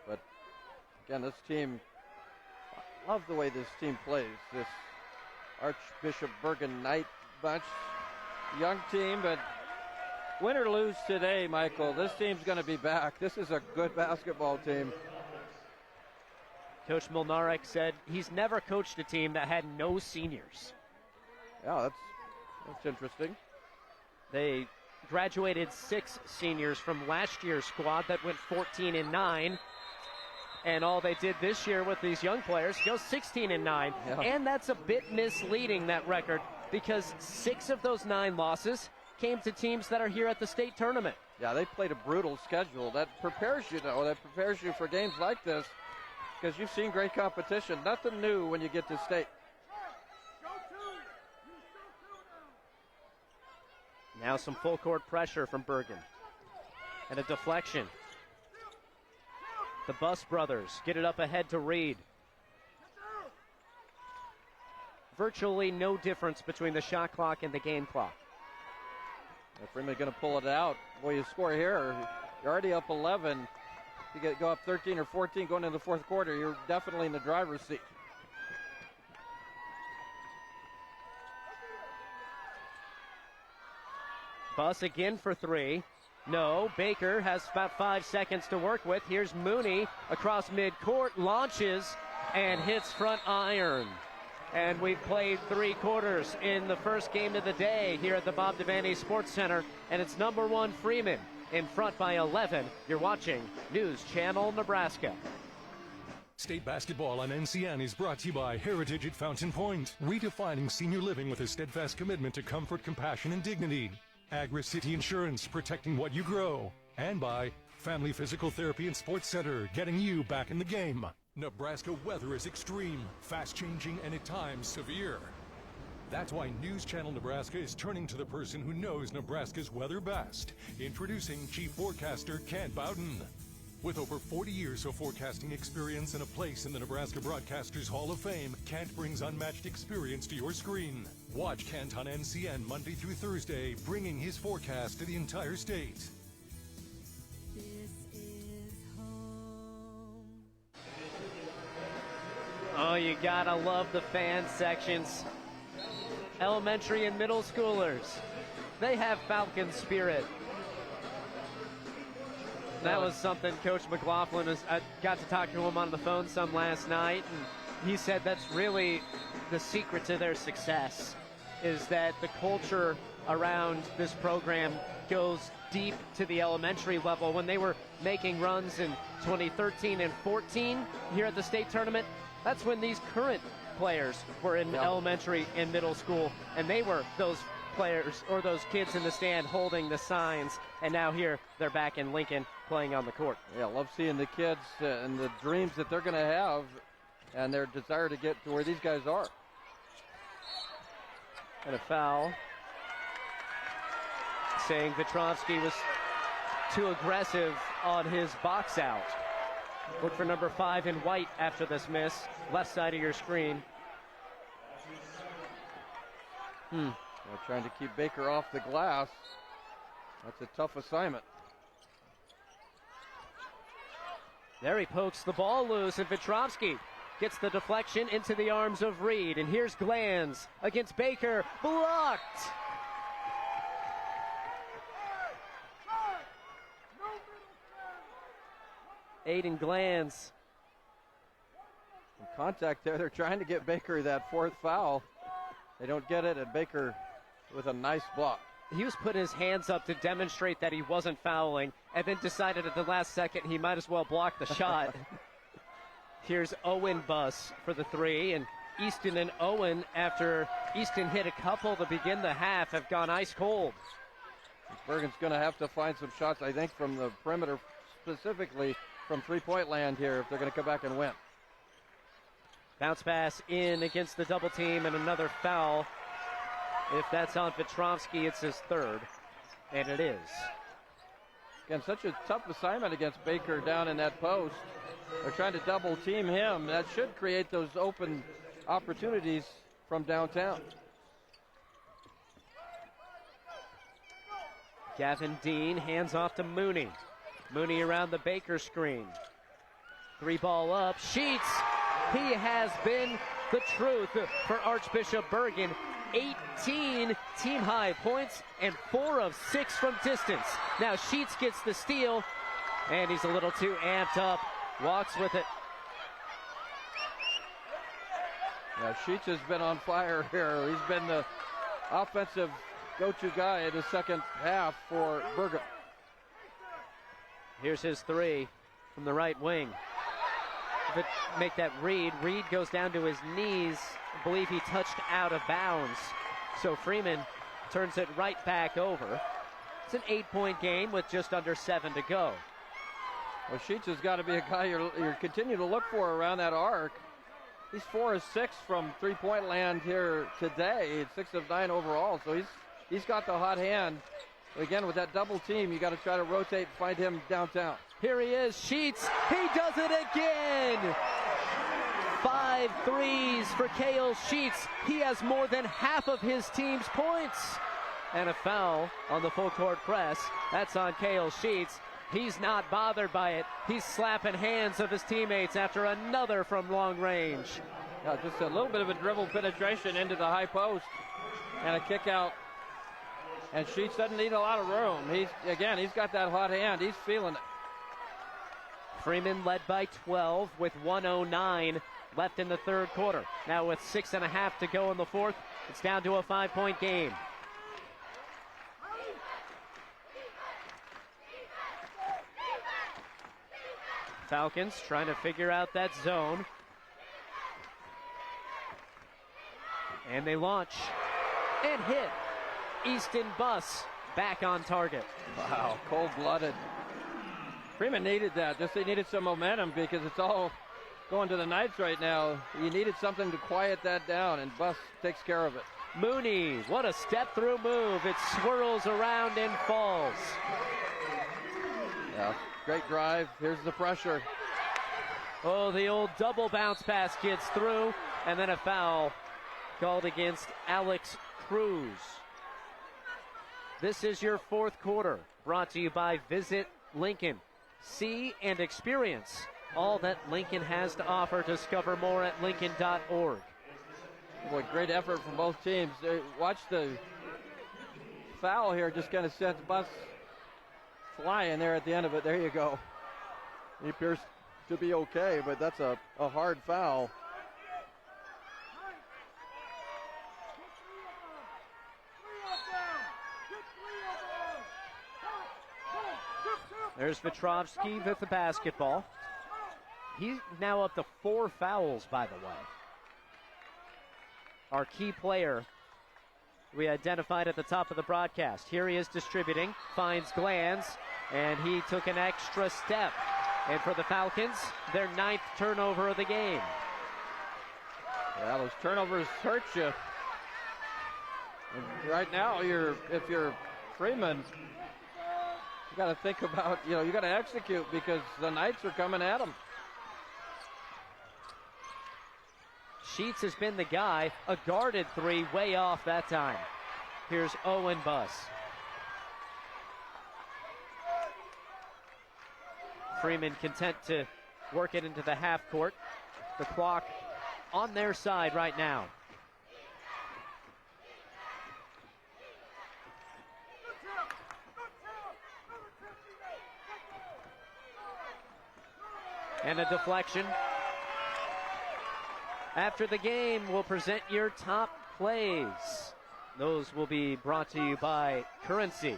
Speaker 3: But again, this team, I love the way this team plays. This Archbishop Bergan Knight bunch, young team, but win or lose today, Michael, this team's going to be back. This is a good basketball team.
Speaker 2: Coach Molnarek said he's never coached a team that had no seniors.
Speaker 3: Yeah, that's interesting.
Speaker 2: They graduated 6 seniors from last year's squad that went 14-9. And all they did this year with these young players goes 16-9.
Speaker 3: Yeah.
Speaker 2: And that's a bit misleading, that record, because 6 of those 9 losses came to teams that are here at the state tournament.
Speaker 3: Yeah, they played a brutal schedule. That prepares you, though. That prepares you for games like this because you've seen great competition. Nothing new when you get to state.
Speaker 2: Now some full court pressure from Bergan. And a deflection. The Bus brothers get it up ahead to Reed. Virtually no difference between the shot clock and the game clock.
Speaker 3: Freeman going to pull it out. Boy, you score here, you're already up 11. If you go up 13 or 14 going into the fourth quarter, you're definitely in the driver's seat.
Speaker 2: Bus again for 3. No, Baker has about 5 seconds to work with. Here's Mooney across midcourt, launches and hits front iron. And we've played 3 quarters in the first game of the day here at the Bob Devaney Sports Center. And it's number 1 Freeman in front by 11. You're watching News Channel Nebraska.
Speaker 1: State basketball on NCN is brought to you by Heritage at Fountain Point, redefining senior living with a steadfast commitment to comfort, compassion, and dignity. Agri-City Insurance, protecting what you grow. And by Family Physical Therapy and Sports Center, getting you back in the game. Nebraska weather is extreme, fast-changing, and at times severe. That's why News Channel Nebraska is turning to the person who knows Nebraska's weather best. Introducing Chief Forecaster Kent Bowden. With over 40 years of forecasting experience and a place in the Nebraska Broadcasters Hall of Fame, Kent brings unmatched experience to your screen. Watch Kent on NCN Monday through Thursday, bringing his forecast to the entire state.
Speaker 2: Oh, you gotta love the fan sections. Elementary and middle schoolers, they have Falcon spirit. That was something Coach McLaughlin I got to talk to him on the phone some last night, and he said that's really the secret to their success, is that the culture around this program goes deep to the elementary level. When they were making runs in 2013 and 14 here at the state tournament, that's when these current players were in elementary and middle school, and they were those players or those kids in the stand holding the signs, and now here they're back in Lincoln playing on the court.
Speaker 3: Yeah, love seeing the kids and the dreams that they're going to have and their desire to get to where these guys are.
Speaker 2: And a foul saying Petrovsky was too aggressive on his box out. Look for number 5 in white after this miss. Left side of your screen.
Speaker 3: They're trying to keep Baker off the glass. That's a tough assignment.
Speaker 2: There he pokes the ball loose, and Vetrovsky gets the deflection into the arms of Reed. And here's Glanz against Baker. Blocked! Aiden Glanz.
Speaker 3: Some contact there. They're trying to get Baker that 4th foul. They don't get it, and Baker with a nice block.
Speaker 2: He was putting his hands up to demonstrate that he wasn't fouling, and then decided at the last second he might as well block the shot. Here's Owen Buss for the 3, and Easton and Owen, after Easton hit a couple to begin the half, have gone ice cold.
Speaker 3: Bergan's going to have to find some shots, I think, from the perimeter, specifically from three-point land here, if they're going to come back and win.
Speaker 2: Bounce pass in against the double team, and another foul. If that's on Vetrovsky, it's his 3rd, and it is.
Speaker 3: Again, such a tough assignment against Baker down in that post. They're trying to double team him. That should create those open opportunities from downtown.
Speaker 2: Gavin Dean hands off to Mooney. Mooney around the Baker screen. 3 ball up. Sheets. He has been the truth for Archbishop Bergan. 18 team-high points and 4 of 6 from distance. Now Sheets gets the steal, and he's a little too amped up. Walks with it.
Speaker 3: Yeah, Sheets has been on fire here. He's been the offensive go-to guy in the second half for Bergan.
Speaker 2: Here's his 3 from the right wing. Make that Reed. Reed goes down to his knees. I believe he touched out of bounds. So Freeman turns it right back over. It's an 8-point game with just under 7 to go.
Speaker 3: Well, Sheets has got to be a guy you're continue to look for around that arc. He's 4 of 6 from three-point land here today. It's 6 of 9 overall, so he's got the hot hand. Again, with that double team, you got to try to rotate and find him downtown.
Speaker 2: Here he is, Sheets. He does it again. 5 threes for Cale Sheets. He has more than half of his team's points. And a foul on the full court press. That's on Cale Sheets. He's not bothered by it. He's slapping hands of his teammates after another from long range.
Speaker 3: Yeah, just a little bit of a dribble penetration into the high post and a kick out. And Sheets doesn't need a lot of room. He's got that hot hand. He's feeling it.
Speaker 2: Freeman led by 12 with 1:09 left in the 3rd quarter. Now with 6.5 to go in the 4th, it's down to a 5-point game. Falcons trying to figure out that zone. And they launch and hit. Easton Buss back on target.
Speaker 3: Wow, cold-blooded. Freeman needed that. He needed some momentum because it's all going to the Knights right now. He needed something to quiet that down, and Buss takes care of it.
Speaker 2: Mooney, what a step-through move. It swirls around and falls.
Speaker 3: Yeah, great drive. Here's the pressure.
Speaker 2: Oh, the old double bounce pass gets through, and then a foul called against Alex Cruz. This is your 4th quarter, brought to you by Visit Lincoln. See and experience all that Lincoln has to offer. Discover more at Lincoln.org.
Speaker 3: Boy, great effort from both teams. Watch the foul here, just kind of sent Buss flying there at the end of it. There you go. He appears to be okay, but that's a hard foul.
Speaker 2: There's Vetrovsky with the basketball. He's now up to 4 fouls, by the way. Our key player we identified at the top of the broadcast. Here he is distributing, finds Glanz, and he took an extra step. And for the Falcons, their 9th turnover of the game.
Speaker 3: Yeah, those turnovers hurt you. And right now, if you're Freeman, you got to think about, you got to execute because the Knights are coming at them.
Speaker 2: Sheets has been the guy. A guarded three, way off that time. Here's Owen Buss. Freeman content to work it into the half court. The clock on their side right now. And a deflection. After the game, we'll present your top plays. Those will be brought to you by Currency.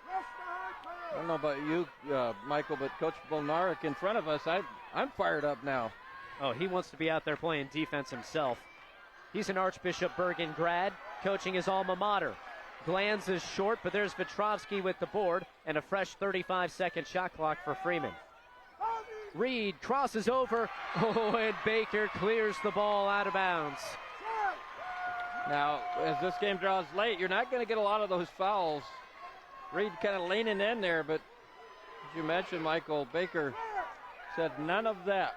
Speaker 3: I don't know about you, Michael, but Coach Bolnarek in front of us, I'm fired up now.
Speaker 2: Oh, he wants to be out there playing defense himself. He's an Archbishop Bergan grad, coaching his alma mater. Glanz is short, but there's Vetrovsky with the board, and a fresh 35-second shot clock for Freeman. Reed crosses over, and Baker clears the ball out of bounds.
Speaker 3: Now, as this game draws late, you're not going to get a lot of those fouls. Reed kind of leaning in there, but as you mentioned, Michael, Baker said none of that.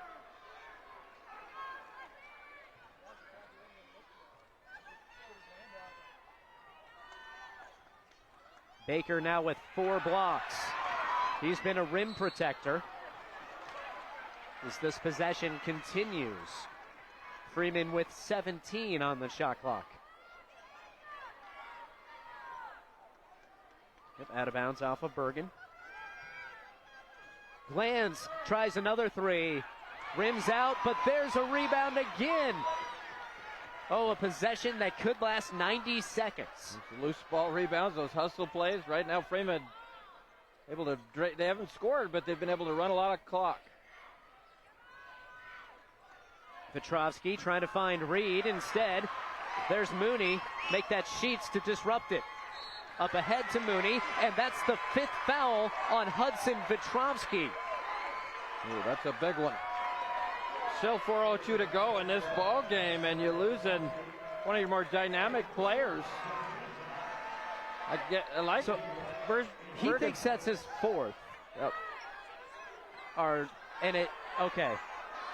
Speaker 2: Baker now with 4 blocks. He's been a rim protector as this possession continues. Freeman with 17 on the shot clock. Out of bounds off of Bergan. Glanz tries another three. Rims out, but there's a rebound again. Oh, a possession that could last 90 seconds.
Speaker 3: It's loose ball rebounds, those hustle plays. Right now, Freeman able to, they haven't scored, but they've been able to run a lot of clock.
Speaker 2: Petrovsky trying to find Reed. Instead, there's Mooney. Make that Sheets to disrupt it. Up ahead to Mooney, and that's the 5th foul on Hudson Vetrovsky.
Speaker 3: Ooh, that's a big one. Still 4:02 to go in this ball game, and you're losing one of your more dynamic players. I like
Speaker 2: so. He thinks that's his 4th.
Speaker 3: Yep.
Speaker 2: Okay.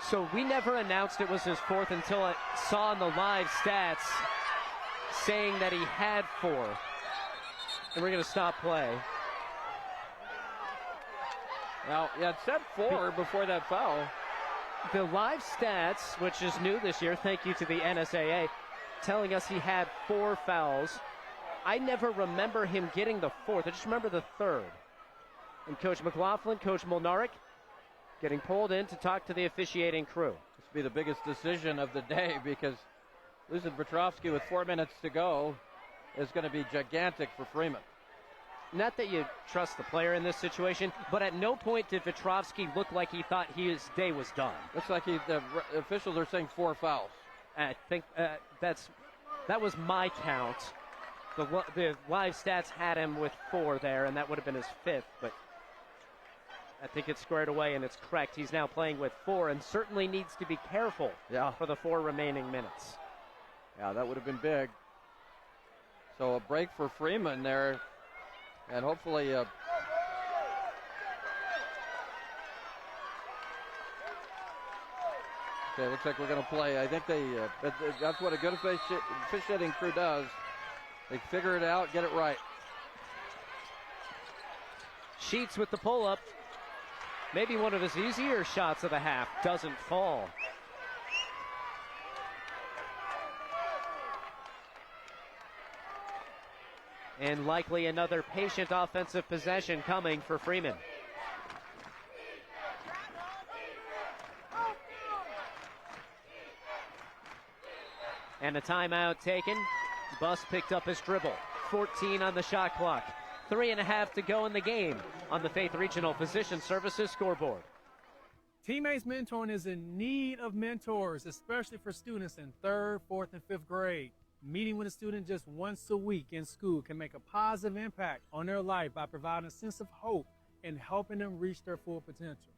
Speaker 2: So we never announced it was his 4th until I saw in the live stats saying that he had 4. And we're going to stop play.
Speaker 3: Now, yeah, it said 4 before that foul.
Speaker 2: The live stats, which is new this year, thank you to the NSAA, telling us he had 4 fouls. I never remember him getting the 4th. I just remember the 3rd. And Coach McLaughlin, Coach Molnarek, getting pulled in to talk to the officiating crew.
Speaker 3: This will be the biggest decision of the day because losing Petrovsky with 4 minutes to go is going to be gigantic for Freeman.
Speaker 2: Not that you trust the player in this situation, but at no point did Vetrovsky look like he thought his day was done.
Speaker 3: Looks like the officials are saying 4 fouls.
Speaker 2: I think that was my count. The live stats had him with 4 there, and that would have been his 5th, but I think it's squared away, and it's correct. He's now playing with 4 and certainly needs to be careful for the 4 remaining minutes.
Speaker 3: Yeah, that would have been big. So a break for Freeman there, and hopefully okay, looks like we're going to play. I think that's what a good officiating crew does. They figure it out, get it right.
Speaker 2: Sheets with the pull-up. Maybe one of his easier shots of the half doesn't fall. And likely another patient offensive possession coming for Freeman. And a timeout taken. Buss picked up his dribble. 14 on the shot clock. 3.5 to go in the game on the Faith Regional Physician Services scoreboard.
Speaker 21: Teammates mentoring is in need of mentors, especially for students in 3rd, 4th, and 5th grade. Meeting with a student just once a week in school can make a positive impact on their life by providing a sense of hope and helping them reach their full potential.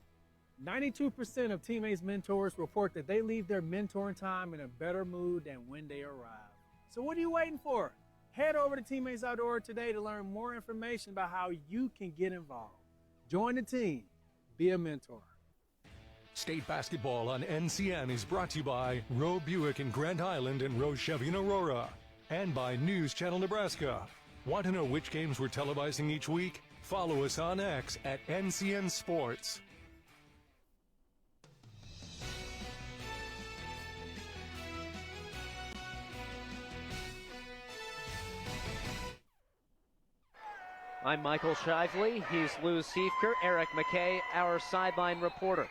Speaker 21: 92% of Teammates mentors report that they leave their mentoring time in a better mood than when they arrive. So what are you waiting for? Head over to Teammates Outdoor today to learn more information about how you can get involved. Join the team. Be a mentor.
Speaker 1: State basketball on NCN is brought to you by Roe Buick in Grand Island and Roe Chevy in Aurora. And by News Channel Nebraska. Want to know which games we're televising each week? Follow us on X at NCN Sports.
Speaker 2: I'm Michael Shively. He's Lou Siefker, Eric McKay, our sideline reporter.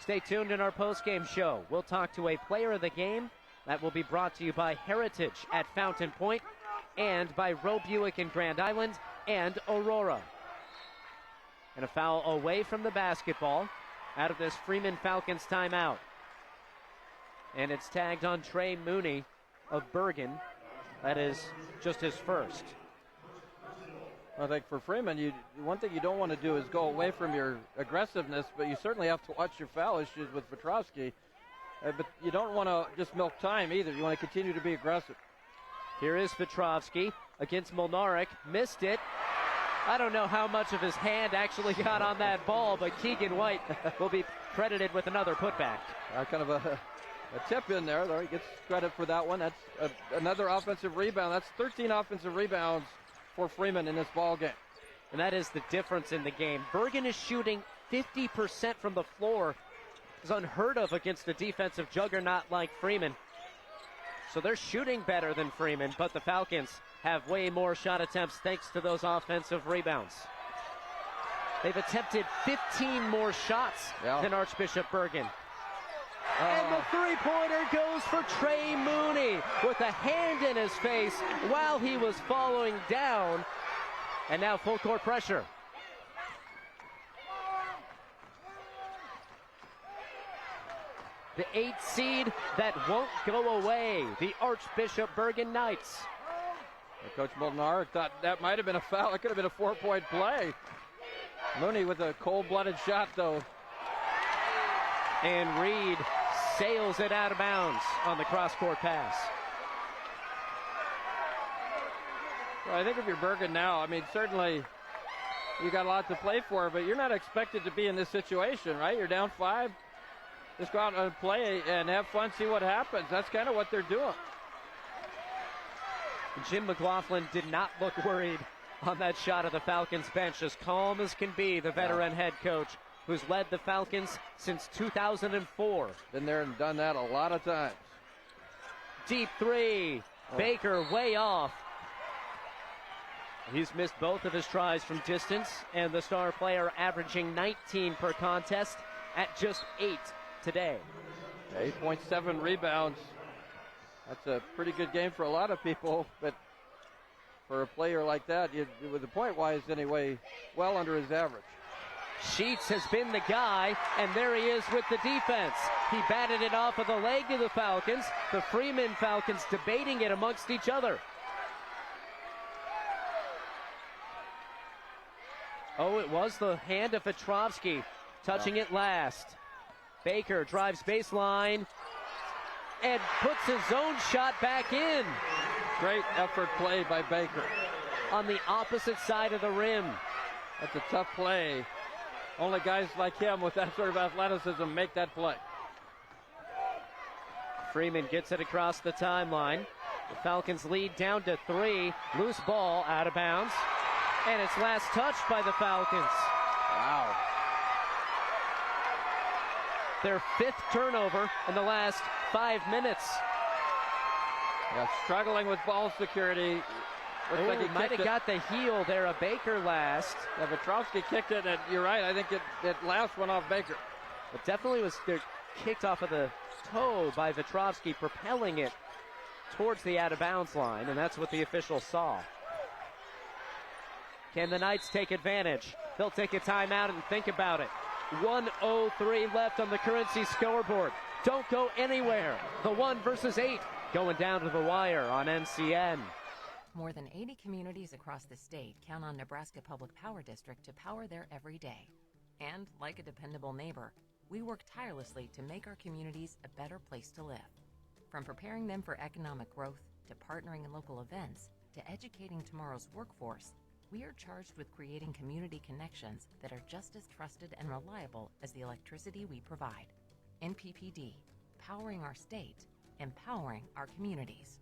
Speaker 2: Stay tuned in our postgame show. We'll talk to a player of the game. That will be brought to you by Heritage at Fountain Point and by Roe Buick in Grand Island and Aurora. And a foul away from the basketball out of this Freeman Falcons timeout. And it's tagged on Trey Mooney of Bergan. That is just his first.
Speaker 3: I think for Freeman, one thing you don't want to do is go away from your aggressiveness, but you certainly have to watch your foul issues with Petrovsky. But you don't want to just milk time either. You want to continue to be aggressive.
Speaker 2: Here is Petrovsky against Molnarek. Missed it. I don't know how much of his hand actually got on that ball, but Keegan White will be credited with another putback.
Speaker 3: Kind of a tip in there, though. He gets credit for that one. That's another offensive rebound. That's 13 offensive rebounds for Freeman in this ball game.
Speaker 2: And that is the difference in the game. Bergan is shooting 50% from the floor. It's unheard of against a defensive juggernaut like Freeman. So they're shooting better than Freeman, but the Falcons have way more shot attempts thanks to those offensive rebounds. They've attempted 15 more shots than Archbishop Bergan. And the three-pointer goes for Trey Mooney with a hand in his face while he was following down. And now full court pressure. The 8th seed that won't go away, the Archbishop Bergan Knights.
Speaker 3: Coach Molnarek thought that might have been a foul. It could have been a 4-point play. Mooney with a cold-blooded shot, though.
Speaker 2: And Reed sails it out of bounds on the cross-court pass.
Speaker 3: Well, I think if you're Bergan now, I mean, certainly you got a lot to play for, but you're not expected to be in this situation, right? You're down 5. Just go out and play and have fun, see what happens. That's kind of what they're doing.
Speaker 2: Jim McLaughlin did not look worried on that shot of the Falcons bench, as calm as can be, the veteran head coach who's led the Falcons since 2004.
Speaker 3: Been there and done that a lot of times.
Speaker 2: Deep three. Baker way off. He's missed both of his tries from distance, and the star player averaging 19 per contest at just 8 today.
Speaker 3: 8.7 rebounds. That's a pretty good game for a lot of people, but for a player like that, with the point-wise anyway, well under his average.
Speaker 2: Sheets has been the guy, and there he is with the defense. He batted it off of the leg of the Falcons. The Freeman Falcons debating it amongst each other. Oh, it was the hand of Petrovsky touching it last. Baker drives baseline and puts his own shot back in.
Speaker 3: Great effort play by Baker.
Speaker 2: On the opposite side of the rim.
Speaker 3: That's a tough play. Only guys like him with that sort of athleticism make that play.
Speaker 2: Freeman gets it across the timeline. The Falcons lead down to 3. Loose ball out of bounds. And it's last touched by the Falcons.
Speaker 3: Wow.
Speaker 2: Their 5th turnover in the last 5 minutes.
Speaker 3: Yeah, struggling with ball security. Looks like he
Speaker 2: might have got the heel there of Baker last.
Speaker 3: Yeah, Petrovsky kicked it, and you're right. I think it last went off Baker.
Speaker 2: It definitely was kicked off of the toe by Petrovsky, propelling it towards the out-of-bounds line, and that's what the officials saw. Can the Knights take advantage? They'll take a timeout and think about it. 1:03 left on the Currency scoreboard. Don't go anywhere. The 1 versus 8 going down to the wire on NCN.
Speaker 7: More than 80 communities across the state count on Nebraska Public Power District to power their every day. And like a dependable neighbor, we work tirelessly to make our communities a better place to live. From preparing them for economic growth, to partnering in local events, to educating tomorrow's workforce, We are charged with creating community connections that are just as trusted and reliable as the electricity we provide. NPPD, powering our state, empowering our communities.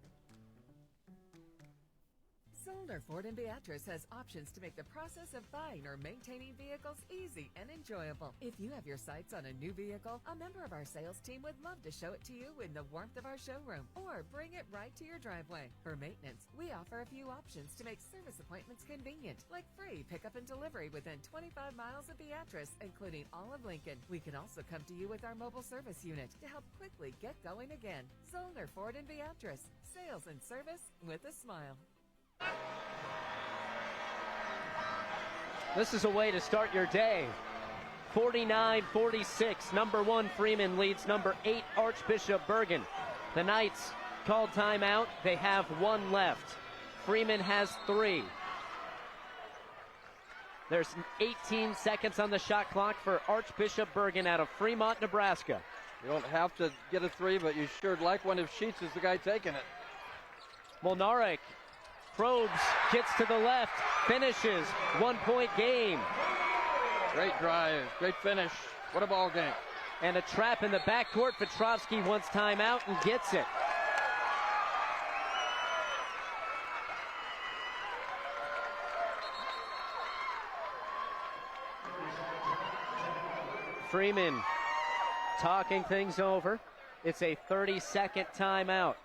Speaker 9: Zollner Ford in Beatrice has options to make the process of buying or maintaining vehicles easy and enjoyable. If you have your sights on a new vehicle, a member of our sales team would love to show it to you in the warmth of our showroom or bring it right to your driveway. For maintenance, we offer a few options to make service appointments convenient, like free pickup and delivery within 25 miles of Beatrice, including all of Lincoln. We can also come to you with our mobile service unit to help quickly get going again. Zollner Ford in Beatrice. Sales and service with a smile.
Speaker 2: This is a way to start your day. 49-46. Number 1 Freeman leads number 8 Archbishop Bergan. The Knights called timeout. They have 1 left. Freeman has 3. There's 18 seconds on the shot clock for Archbishop Bergan out of Fremont, Nebraska.
Speaker 3: You don't have to get a 3, but you sure like one if Sheets is the guy taking it.
Speaker 2: Molnarek probes, gets to the left, finishes. 1-point game.
Speaker 3: Great drive, great finish. What a ball game.
Speaker 2: And a trap in the backcourt. Petrovsky wants timeout and gets it. Freeman talking things over. It's a 30-second timeout.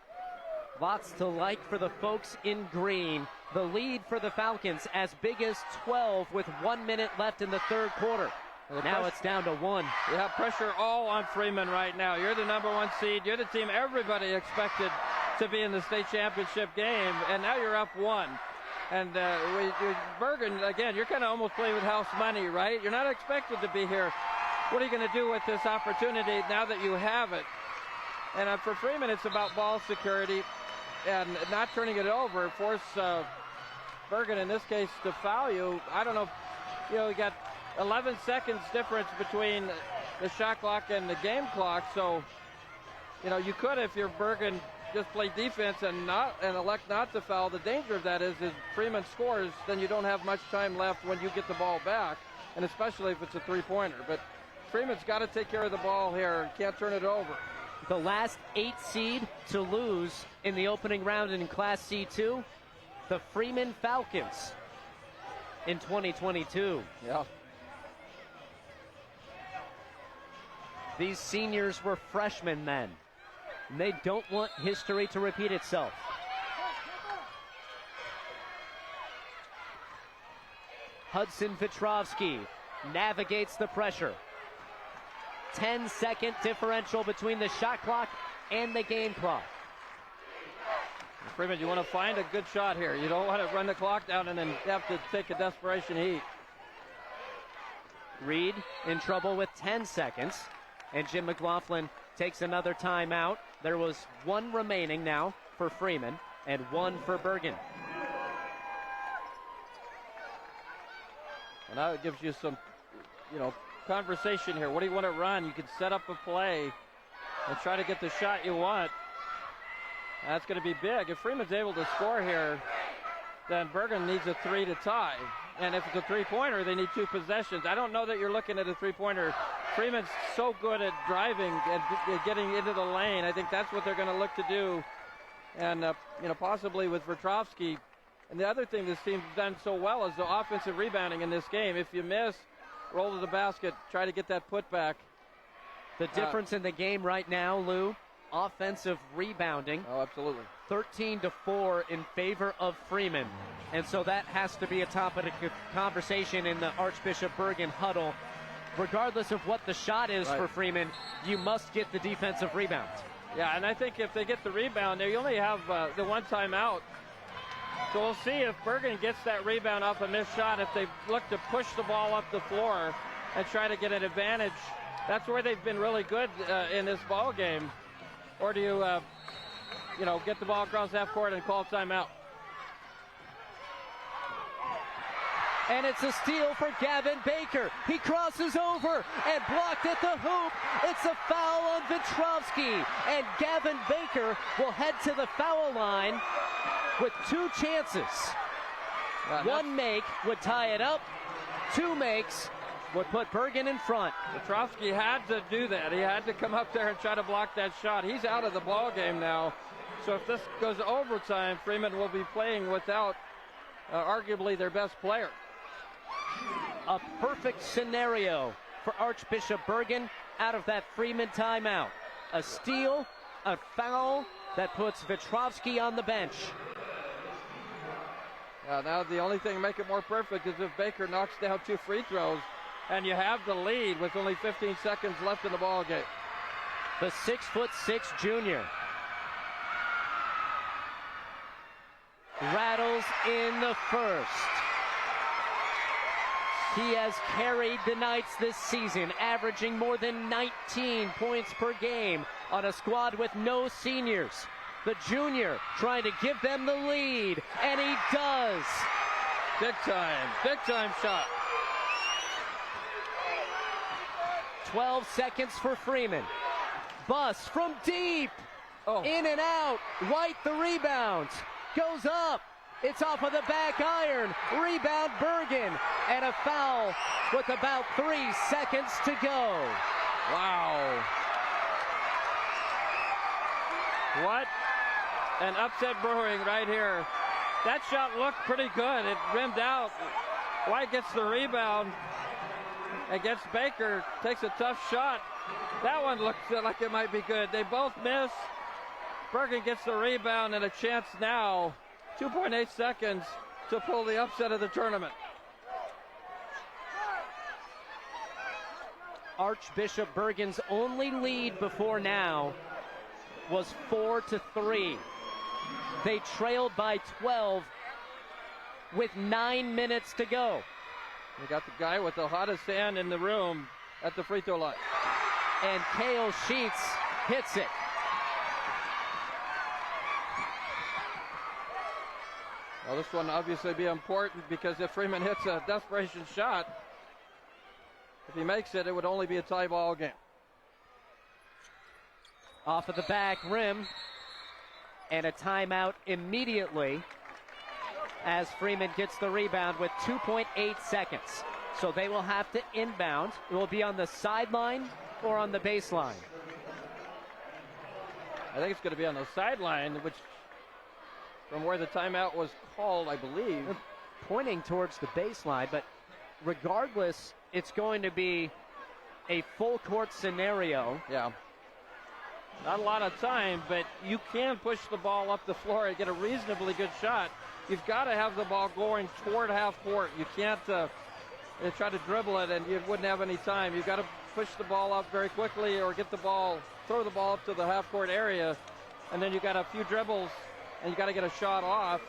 Speaker 2: Lots to like for the folks in green. The lead for the Falcons as big as 12 with 1 minute left in the third quarter. Now it's down to 1.
Speaker 3: Yeah, pressure all on Freeman right now. You're the number 1 seed. You're the team everybody expected to be in the state championship game, and now you're up 1. And Bergan, again, you're kind of almost playing with house money, right? You're not expected to be here. What are you going to do with this opportunity now that you have it? And for Freeman, it's about ball security and not turning it over. Force Bergan, in this case, to foul you. I don't know, you got 11 seconds difference between the shot clock and the game clock. So, you could, if you're Bergan, just play defense and elect not to foul. The danger of that is Freeman scores, then you don't have much time left when you get the ball back, and especially if it's a three-pointer. But Freeman's got to take care of the ball here. Can't turn it over.
Speaker 2: The last 8 seed to lose in the opening round in Class C2, the Freeman Falcons in 2022.
Speaker 3: Yeah.
Speaker 2: These seniors were freshmen then, and they don't want history to repeat itself. Hudson Petrovsky navigates the pressure. 10-second differential between the shot clock and the game clock.
Speaker 3: Freeman, you want to find a good shot here. You don't want to run the clock down and then have to take a desperation heat.
Speaker 2: Reed in trouble with 10 seconds, and Jim McLaughlin takes another timeout. There was 1 remaining now for Freeman and 1 for Bergan.
Speaker 3: And now it gives you some, conversation here. What do you want to run? You can set up a play and try to get the shot you want. That's going to be big. If Freeman's able to score here, then Bergan needs a 3 to tie. And if it's a three-pointer, they need 2 possessions. I don't know that you're looking at a three-pointer. Freeman's so good at driving and getting into the lane. I think that's what they're going to look to do. And, possibly with Petrovsky. And the other thing this team's done so well is the offensive rebounding in this game. If you miss, roll to the basket, try to get that putback.
Speaker 2: The difference in the game right now, Lou, offensive rebounding.
Speaker 3: Oh, absolutely.
Speaker 2: 13-4 in favor of Freeman. And so that has to be a topic of conversation in the Archbishop Bergan huddle. Regardless of what the shot is for Freeman, you must get the defensive rebound.
Speaker 3: Yeah, and I think if they get the rebound, they only have the 1 timeout. So we'll see if Bergan gets that rebound off a missed shot. If they look to push the ball up the floor and try to get an advantage, that's where they've been really good in this ball game. Or do you, get the ball across half court and call timeout?
Speaker 2: And it's a steal for Gavin Baker. He crosses over and blocked at the hoop. It's a foul on Petrovsky. And Gavin Baker will head to the foul line with 2 chances. One make would tie it up. Two makes would put Bergan in front.
Speaker 3: Petrovsky had to do that. He had to come up there and try to block that shot. He's out of the ball game now. So if this goes overtime, Freeman will be playing without arguably their best player.
Speaker 2: A perfect scenario for Archbishop Bergan out of that Freeman timeout. A steal, a foul that puts Petrovsky on the bench.
Speaker 3: Now the only thing to make it more perfect is if Baker knocks down 2 free throws, and you have the lead with only 15 seconds left in the ball game.
Speaker 2: The 6'6" junior rattles in the first. He has carried the Knights this season, averaging more than 19 points per game on a squad with no seniors. The junior trying to give them the lead, and he does.
Speaker 3: Big time shot.
Speaker 2: 12 seconds for Freeman. Bus from deep. In and out. White the rebound. Goes up. It's off of the back iron. Rebound Bergan. And a foul with about 3 seconds to go.
Speaker 3: Wow. What an upset brewing right here. That shot looked pretty good. It rimmed out. White gets the rebound. Against Baker, takes a tough shot. That one looks like it might be good. They both miss. Bergan gets the rebound and a chance now, 2.8 seconds to pull the upset of the tournament.
Speaker 2: Archbishop Bergan's only lead before now was 4-3. They trailed by 12 with 9 minutes to go.
Speaker 3: We got the guy with the hottest hand in the room at the free throw line.
Speaker 2: And Cale Sheets hits it.
Speaker 3: Well, this one obviously be important because if Freeman hits a desperation shot, if he makes it, it would only be a tie ball game.
Speaker 2: Off of the back rim. And a timeout immediately as Freeman gets the rebound with 2.8 seconds. So they will have to inbound. It will be on the sideline or on the baseline.
Speaker 3: I think it's going to be on the sideline, which from where the timeout was called, I believe.
Speaker 2: They're pointing towards the baseline, but regardless, it's going to be a full court scenario.
Speaker 3: Yeah. Not a lot of time, but you can push the ball up the floor and get a reasonably good shot. You've got to have the ball going toward half court. You can't try to dribble it and you wouldn't have any time. You've got to push the ball up very quickly or throw the ball up to the half court area, and then you got a few dribbles and you got to get a shot off.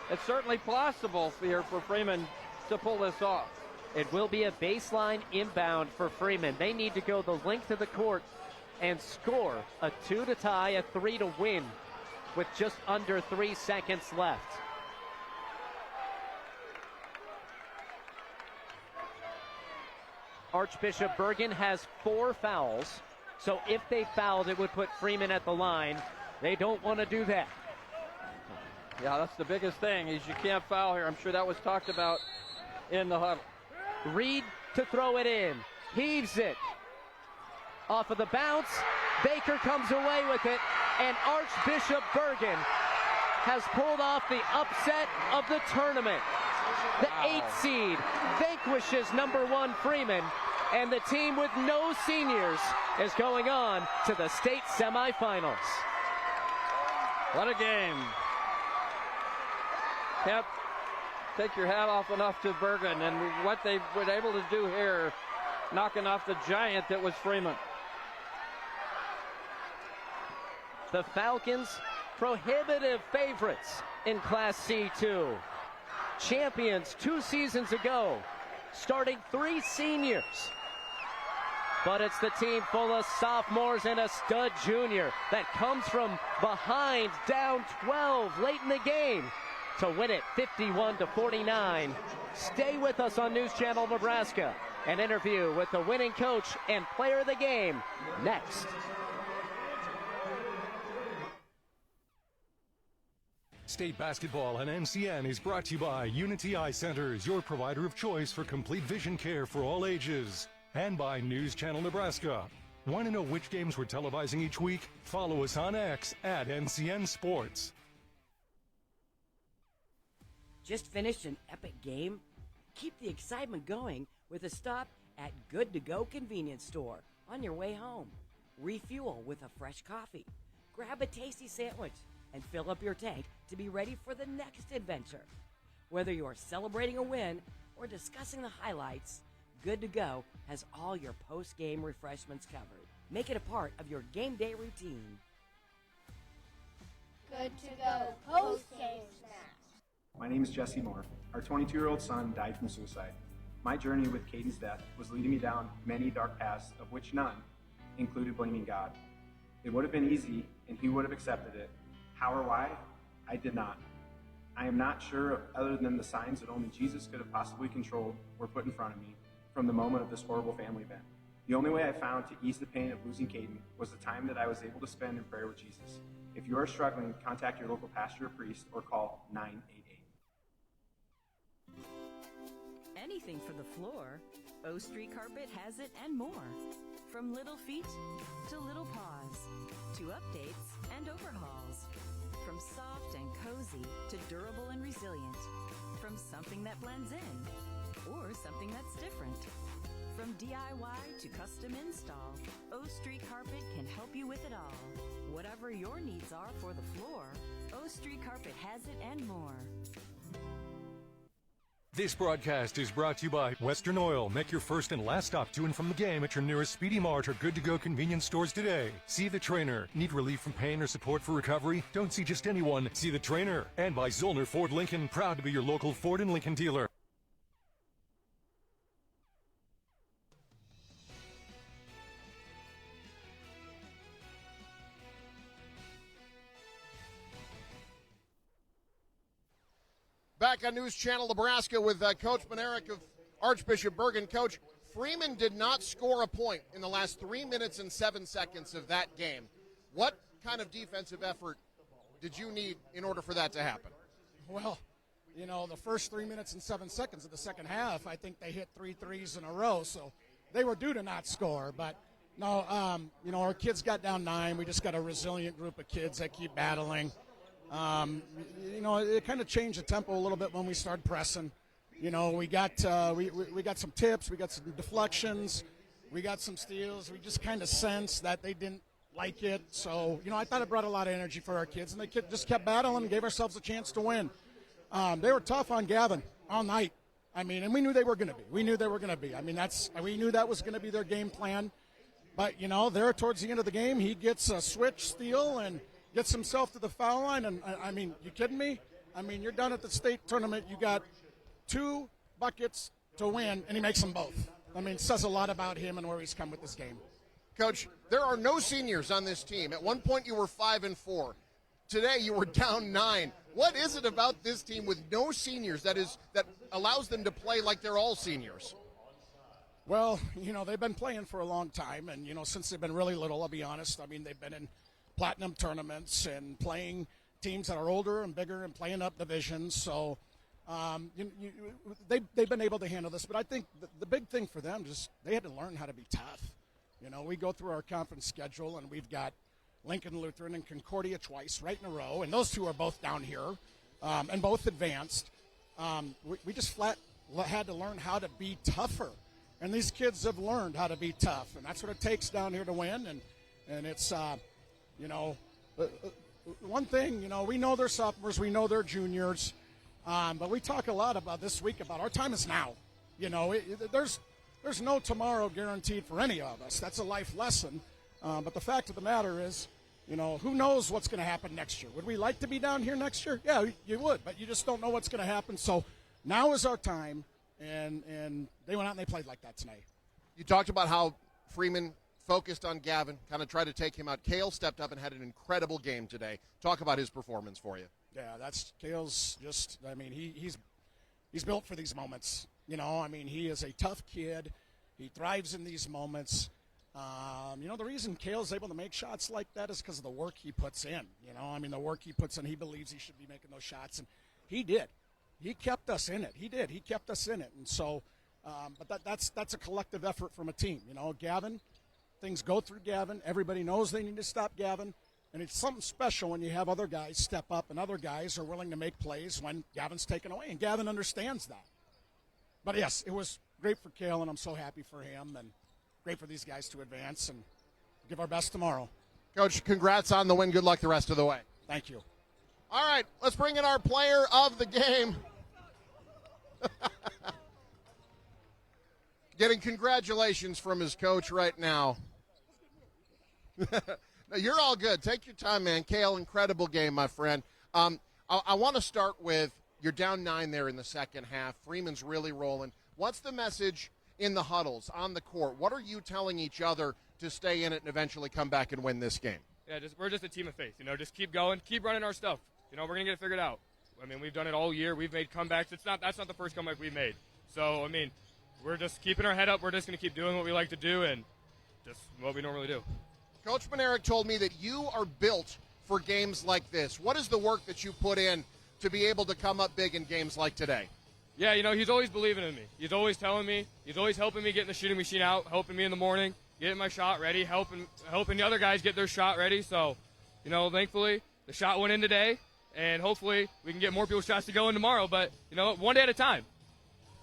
Speaker 3: It's certainly possible here for Freeman to pull this off.
Speaker 2: It will be a baseline inbound for Freeman. They need to go the length of the court and score a 2 to tie, a 3 to win with just under 3 seconds left. Archbishop Bergan has 4 fouls, so if they fouled, it would put Freeman at the line. They don't want to do that.
Speaker 3: Yeah, that's the biggest thing, is you can't foul here. I'm sure that was talked about in the huddle.
Speaker 2: Reed to throw it in. Heaves it. Off of the bounce. Baker comes away with it. And Archbishop Bergan has pulled off the upset of the tournament. The 8th seed vanquishes number 1 Freeman. And the team with no seniors is going on to the state semifinals.
Speaker 3: What a game. Can't take your hat off enough to Bergan and what they were able to do here, knocking off the giant that was Freeman.
Speaker 2: The Falcons, prohibitive favorites in Class C2. Champions 2 seasons ago, starting 3 seniors. But it's the team full of sophomores and a stud junior that comes from behind, down 12 late in the game to win it 51-49. Stay with us on News Channel Nebraska. An interview with the winning coach and player of the game next.
Speaker 1: State basketball and NCN is brought to you by Unity Eye Centers, your provider of choice for complete vision care for all ages. And by News Channel Nebraska. Want to know which games we're televising each week? Follow us on X at NCN Sports.
Speaker 8: Just finished an epic game? Keep the excitement going with a stop at Good To Go convenience store on your way home. Refuel with a fresh coffee. Grab a tasty sandwich and fill up your tank to be ready for the next adventure. Whether you're celebrating a win or discussing the highlights, Good To Go has all your post-game refreshments covered. Make it a part of your game day routine.
Speaker 22: Good To Go post-game snacks.
Speaker 23: My name is Jesse Moore. Our 22-year-old son died from suicide. My journey with Caden's death was leading me down many dark paths, of which none included blaming God. It would have been easy, and he would have accepted it. How or why? I did not. I am not sure of other than the signs that only Jesus could have possibly controlled were put in front of me from the moment of this horrible family event. The only way I found to ease the pain of losing Caden was the time that I was able to spend in prayer with Jesus. If you are struggling, contact your local pastor or priest or call 988.
Speaker 16: Anything for the floor, O Street Carpet has it and more. From little feet to little paws, to updates and overhauls. From soft and cozy to durable and resilient. From something that blends in or something that's different. From DIY to custom install, O Street Carpet can help you with it all. Whatever your needs are for the floor, O Street Carpet has it and more.
Speaker 1: This broadcast is brought to you by Western Oil. Make your first and last stop to and from the game at your nearest Speedy Mart or Good To Go convenience stores today. See the trainer. Need relief from pain or support for recovery? Don't see just anyone. See the trainer. And by Zollner Ford Lincoln. Proud to be your local Ford and Lincoln dealer.
Speaker 4: Back on News Channel Nebraska with Coach Manerick of Archbishop Bergan. Coach, Freeman did not score a point in the last 3 minutes and 7 seconds of that game. What kind of defensive effort did you need in order for that to happen?
Speaker 24: Well, you know, the first 3 minutes and 7 seconds of the second half, I think they hit 3 threes in a row, so they were due to not score. But, no, you know, our kids got down 9. We just got a resilient group of kids that keep battling. You know, it kind of changed the tempo a little bit when we started pressing. You know, we got we got some tips, we got some deflections, we got some steals. We just kind of sensed that they didn't like it. So, you know, I thought it brought a lot of energy for our kids, and they just kept battling and gave ourselves a chance to win. They were tough on Gavin all night. I mean, and we knew they were going to be. We knew I mean, we knew that was going to be their game plan. But, you know, there towards the end of the game, he gets a switch steal and gets himself to the foul line, and I mean, you kidding me? I mean, you're done at the state tournament. You got 2 buckets to win, and he makes them both. I mean, it says a lot about him and where he's come with this game.
Speaker 4: Coach, there are no seniors on this team. At one point, you were 5-4. Today, you were down 9. What is it about this team with no seniors that allows them to play like they're all seniors?
Speaker 24: Well, you know, they've been playing for a long time, and, you know, since they've been really little, I'll be honest. I mean, they've been in platinum tournaments and playing teams that are older and bigger and playing up divisions. So they've been able to handle this. But I think the big thing for them is they had to learn how to be tough. You know, we go through our conference schedule, and we've got Lincoln Lutheran and Concordia twice right in a row, and those 2 are both down here and both advanced. We just flat had to learn how to be tougher. And these kids have learned how to be tough, and that's what it takes down here to win. And it's you know, one thing, you know, we know they're sophomores, we know they're juniors, but we talk a lot about this week about our time is now. You know, there's no tomorrow guaranteed for any of us. That's a life lesson. But the fact of the matter is, you know, who knows what's going to happen next year? Would we like to be down here next year? Yeah, you would, but you just don't know what's going to happen. So now is our time, and they went out and they played like that tonight.
Speaker 4: You talked about how Freeman focused on Gavin, kind of tried to take him out. Kale stepped up and had an incredible game today. Talk about his performance for you.
Speaker 24: Yeah, Kale's just, I mean, he's built for these moments. You know, I mean, he is a tough kid. He thrives in these moments. The reason Kale's able to make shots like that is because of the work he puts in. The work he puts in, he believes he should be making those shots, and he did. He kept us in it. He did. He kept us in it. And so, but that's a collective effort from a team. Gavin, things go through Gavin. Everybody knows they need to stop Gavin. And it's something special when you have other guys step up and other guys are willing to make plays when Gavin's taken away. And Gavin understands that. But, yes, it was great for Kale, and I'm so happy for him, and great for these guys to advance and give our best tomorrow.
Speaker 4: Coach, congrats on the win. Good luck the rest of the way.
Speaker 24: Thank you.
Speaker 4: All right, let's bring in our player of the game. Getting congratulations from his coach right now. No, you're all good. Take your time, man. Kale, incredible game, my friend. I want to start with you're down 9 there in the second half. Freeman's really rolling. What's the message in the huddles, on the court? What are you telling each other to stay in it and eventually come back and win this game?
Speaker 10: Yeah, we're just a team of faith. Just keep going, keep running our stuff. We're going to get it figured out. We've done it all year. We've made comebacks. That's not the first comeback we've made. So, we're just keeping our head up. We're just going to keep doing what we like to do and just what we normally do.
Speaker 4: Coach Manerick told me that you are built for games like this. What is the work that you put in to be able to come up big in games like today?
Speaker 10: Yeah, he's always believing in me. He's always telling me. He's always helping me get the shooting machine out, helping me in the morning, getting my shot ready, helping the other guys get their shot ready. So, thankfully, the shot went in today, and hopefully we can get more people's shots to go in tomorrow. But, one day at a time.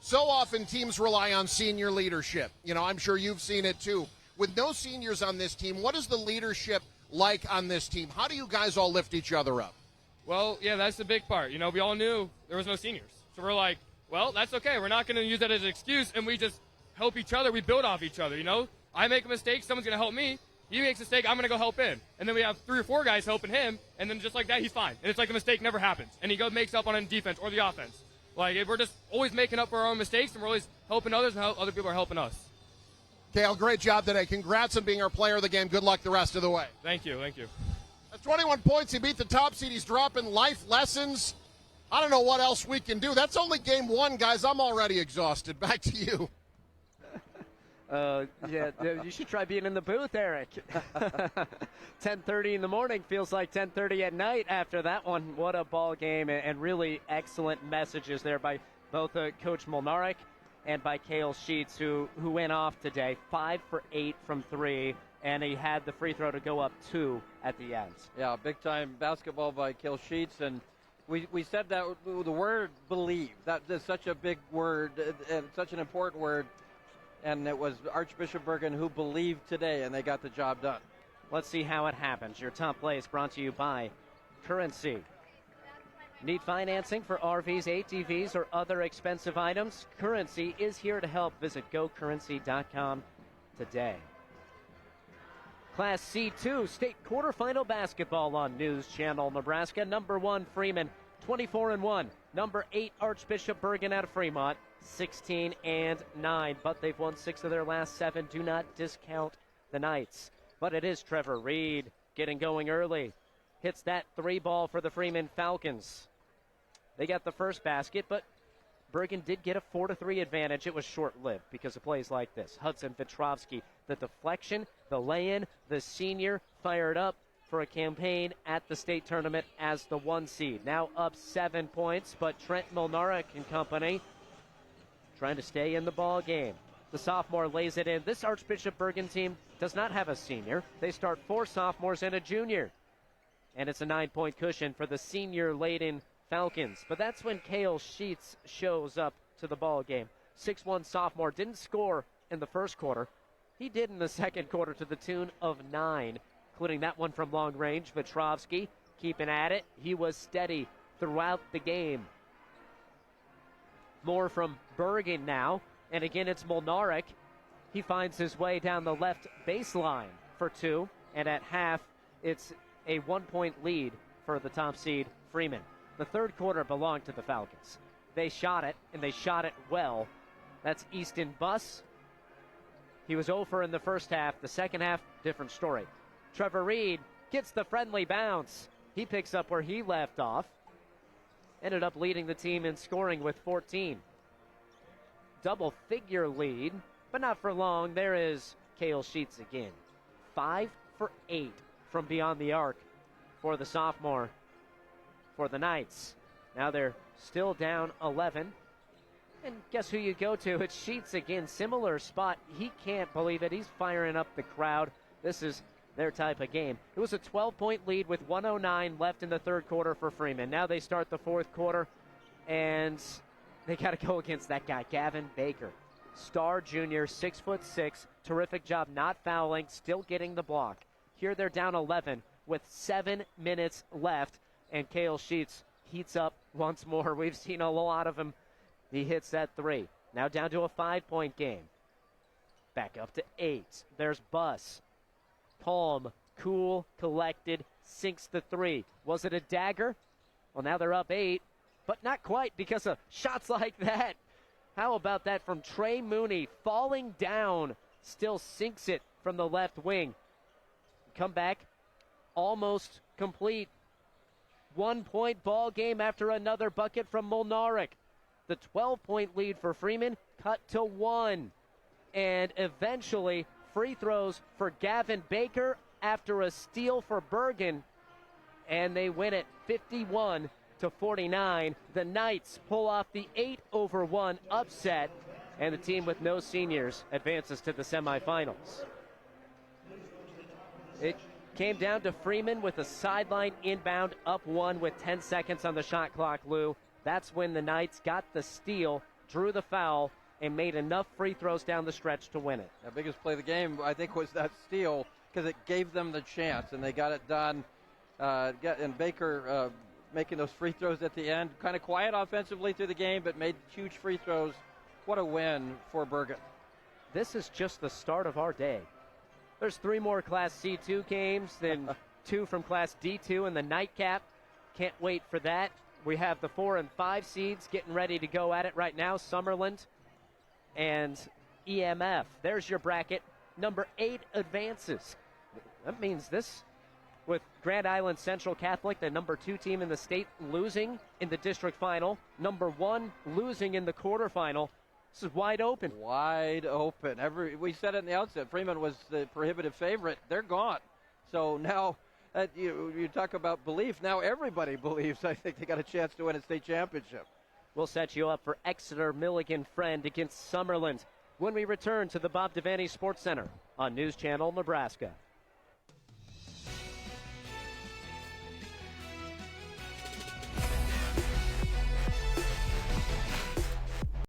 Speaker 4: So often teams rely on senior leadership. I'm sure you've seen it too. With no seniors on this team, what is the leadership like on this team? How do you guys all lift each other up?
Speaker 10: Well, yeah, that's the big part. We all knew there was no seniors. So we're like, well, that's okay. We're not going to use that as an excuse, and we just help each other. We build off each other, I make a mistake, someone's going to help me. He makes a mistake, I'm going to go help him. And then we have 3 or 4 guys helping him, and then just like that, he's fine. And it's like the mistake never happens. And he makes up on a defense or the offense. We're just always making up for our own mistakes, and we're always helping others, and other people are helping us.
Speaker 4: Kale, great job today. Congrats on being our player of the game. Good luck the rest of the way.
Speaker 10: Thank you.
Speaker 4: That's 21 points. He beat the top seed. He's dropping life lessons. I don't know what else we can do. That's only game 1, guys. I'm already exhausted. Back to you.
Speaker 2: Yeah, you should try being in the booth, Eric. 10:30 in the morning feels like 10:30 at night after that one. What a ball game, and really excellent messages there by both Coach Molnarek and by Cale Sheets, who went off today, 5 for 8 from 3, and he had the free throw to go up 2 at the end.
Speaker 3: Yeah, big-time basketball by Cale Sheets, and we said that the word believe, that is such a big word, and such an important word, and it was Archbishop Bergan who believed today, and they got the job done.
Speaker 2: Let's see how it happens. Your top play is brought to you by Currency. Need financing for RVs, ATVs, or other expensive items? Currency is here to help. Visit gocurrency.com today. Class C2 state quarterfinal basketball on News Channel Nebraska. Number 1 Freeman, 24-1. Number 8 Archbishop Bergan out of Fremont, 16-9. But they've won 6 of their last 7. Do not discount the Knights. But it is Trevor Reed getting going early. Hits that 3 ball for the Freeman Falcons. They got the first basket, but Bergan did get a 4-3 advantage. It was short-lived because of plays like this. Hudson Petrovsky, the deflection, the lay-in, the senior fired up for a campaign at the state tournament as the 1 seed. Now up 7 points, but Trent Molnarek and company trying to stay in the ball game. The sophomore lays it in. This Archbishop Bergan team does not have a senior. They start 4 sophomores and a junior. And it's a 9-point cushion for the senior-laden Falcons. But that's when Cale Sheets shows up to the ball game. 6'1 sophomore, didn't score in the first quarter. He did in the second quarter to the tune of 9, including that one from long range. Petrovsky keeping at it. He was steady throughout the game. More from Bergan now. And again, it's Molnarek. He finds his way down the left baseline for 2. And at half, it's a 1-point lead for the top seed, Freeman. The third quarter belonged to the Falcons. They shot it, and they shot it well. That's Easton Buss. He was over in the first half. The second half, different story. Trevor Reed gets the friendly bounce. He picks up where he left off. Ended up leading the team in scoring with 14. Double-figure lead, but not for long. There is Cale Sheets again. 5 for 8 from beyond the arc for the sophomore for the Knights. Now they're still down 11. And guess who you go to? It's Sheets again. Similar spot. He can't believe it. He's firing up the crowd. This is their type of game. It was a 12-point lead with 1:09 left in the third quarter for Freeman. Now they start the fourth quarter, and they got to go against that guy, Gavin Baker. Star junior, 6'6", terrific job not fouling, still getting the block. Here they're down 11 with 7 minutes left, and Cale Sheets heats up once more. We've seen a lot of him. He hits that 3. Now down to a 5-point game. Back up to 8. There's Buss. Calm, cool, collected, sinks the 3. Was it a dagger? Well, now they're up 8, but not quite because of shots like that. How about that from Trey Mooney, falling down, still sinks it from the left wing. Come back, almost complete. 1-point ball game after another bucket from Molnaric. The 12-point lead for Freeman cut to 1. And eventually, free throws for Gavin Baker after a steal for Bergan. And they win it 51-49. The Knights pull off the 8-1 upset. And the team with no seniors advances to the semifinals. It came down to Freeman with a sideline inbound up 1 with 10 seconds on the shot clock, Lou. That's when the Knights got the steal, drew the foul, and made enough free throws down the stretch to win it.
Speaker 3: The biggest play of the game, I think, was that steal because it gave them the chance, and they got it done. And Baker making those free throws at the end. Kind of quiet offensively through the game, but made huge free throws. What a win for Bergan.
Speaker 2: This is just the start of our day. There's 3 more Class C2 games, then 2 from Class D2 in the nightcap. Can't wait for that. We have the 4 and 5 seeds getting ready to go at it right now. Summerland and EMF. There's your bracket. Number 8 advances. That means this, with Grand Island Central Catholic, the number 2 team in the state, losing in the district final. Number 1 losing in the quarterfinal. This is wide open.
Speaker 3: Wide open. We said it in the outset. Freeman was the prohibitive favorite. They're gone. So now you talk about belief. Now everybody believes. I think they got a chance to win a state championship.
Speaker 2: We'll set you up for Exeter Milligan Friend against Summerland when we return to the Bob Devaney Sports Center on News Channel Nebraska.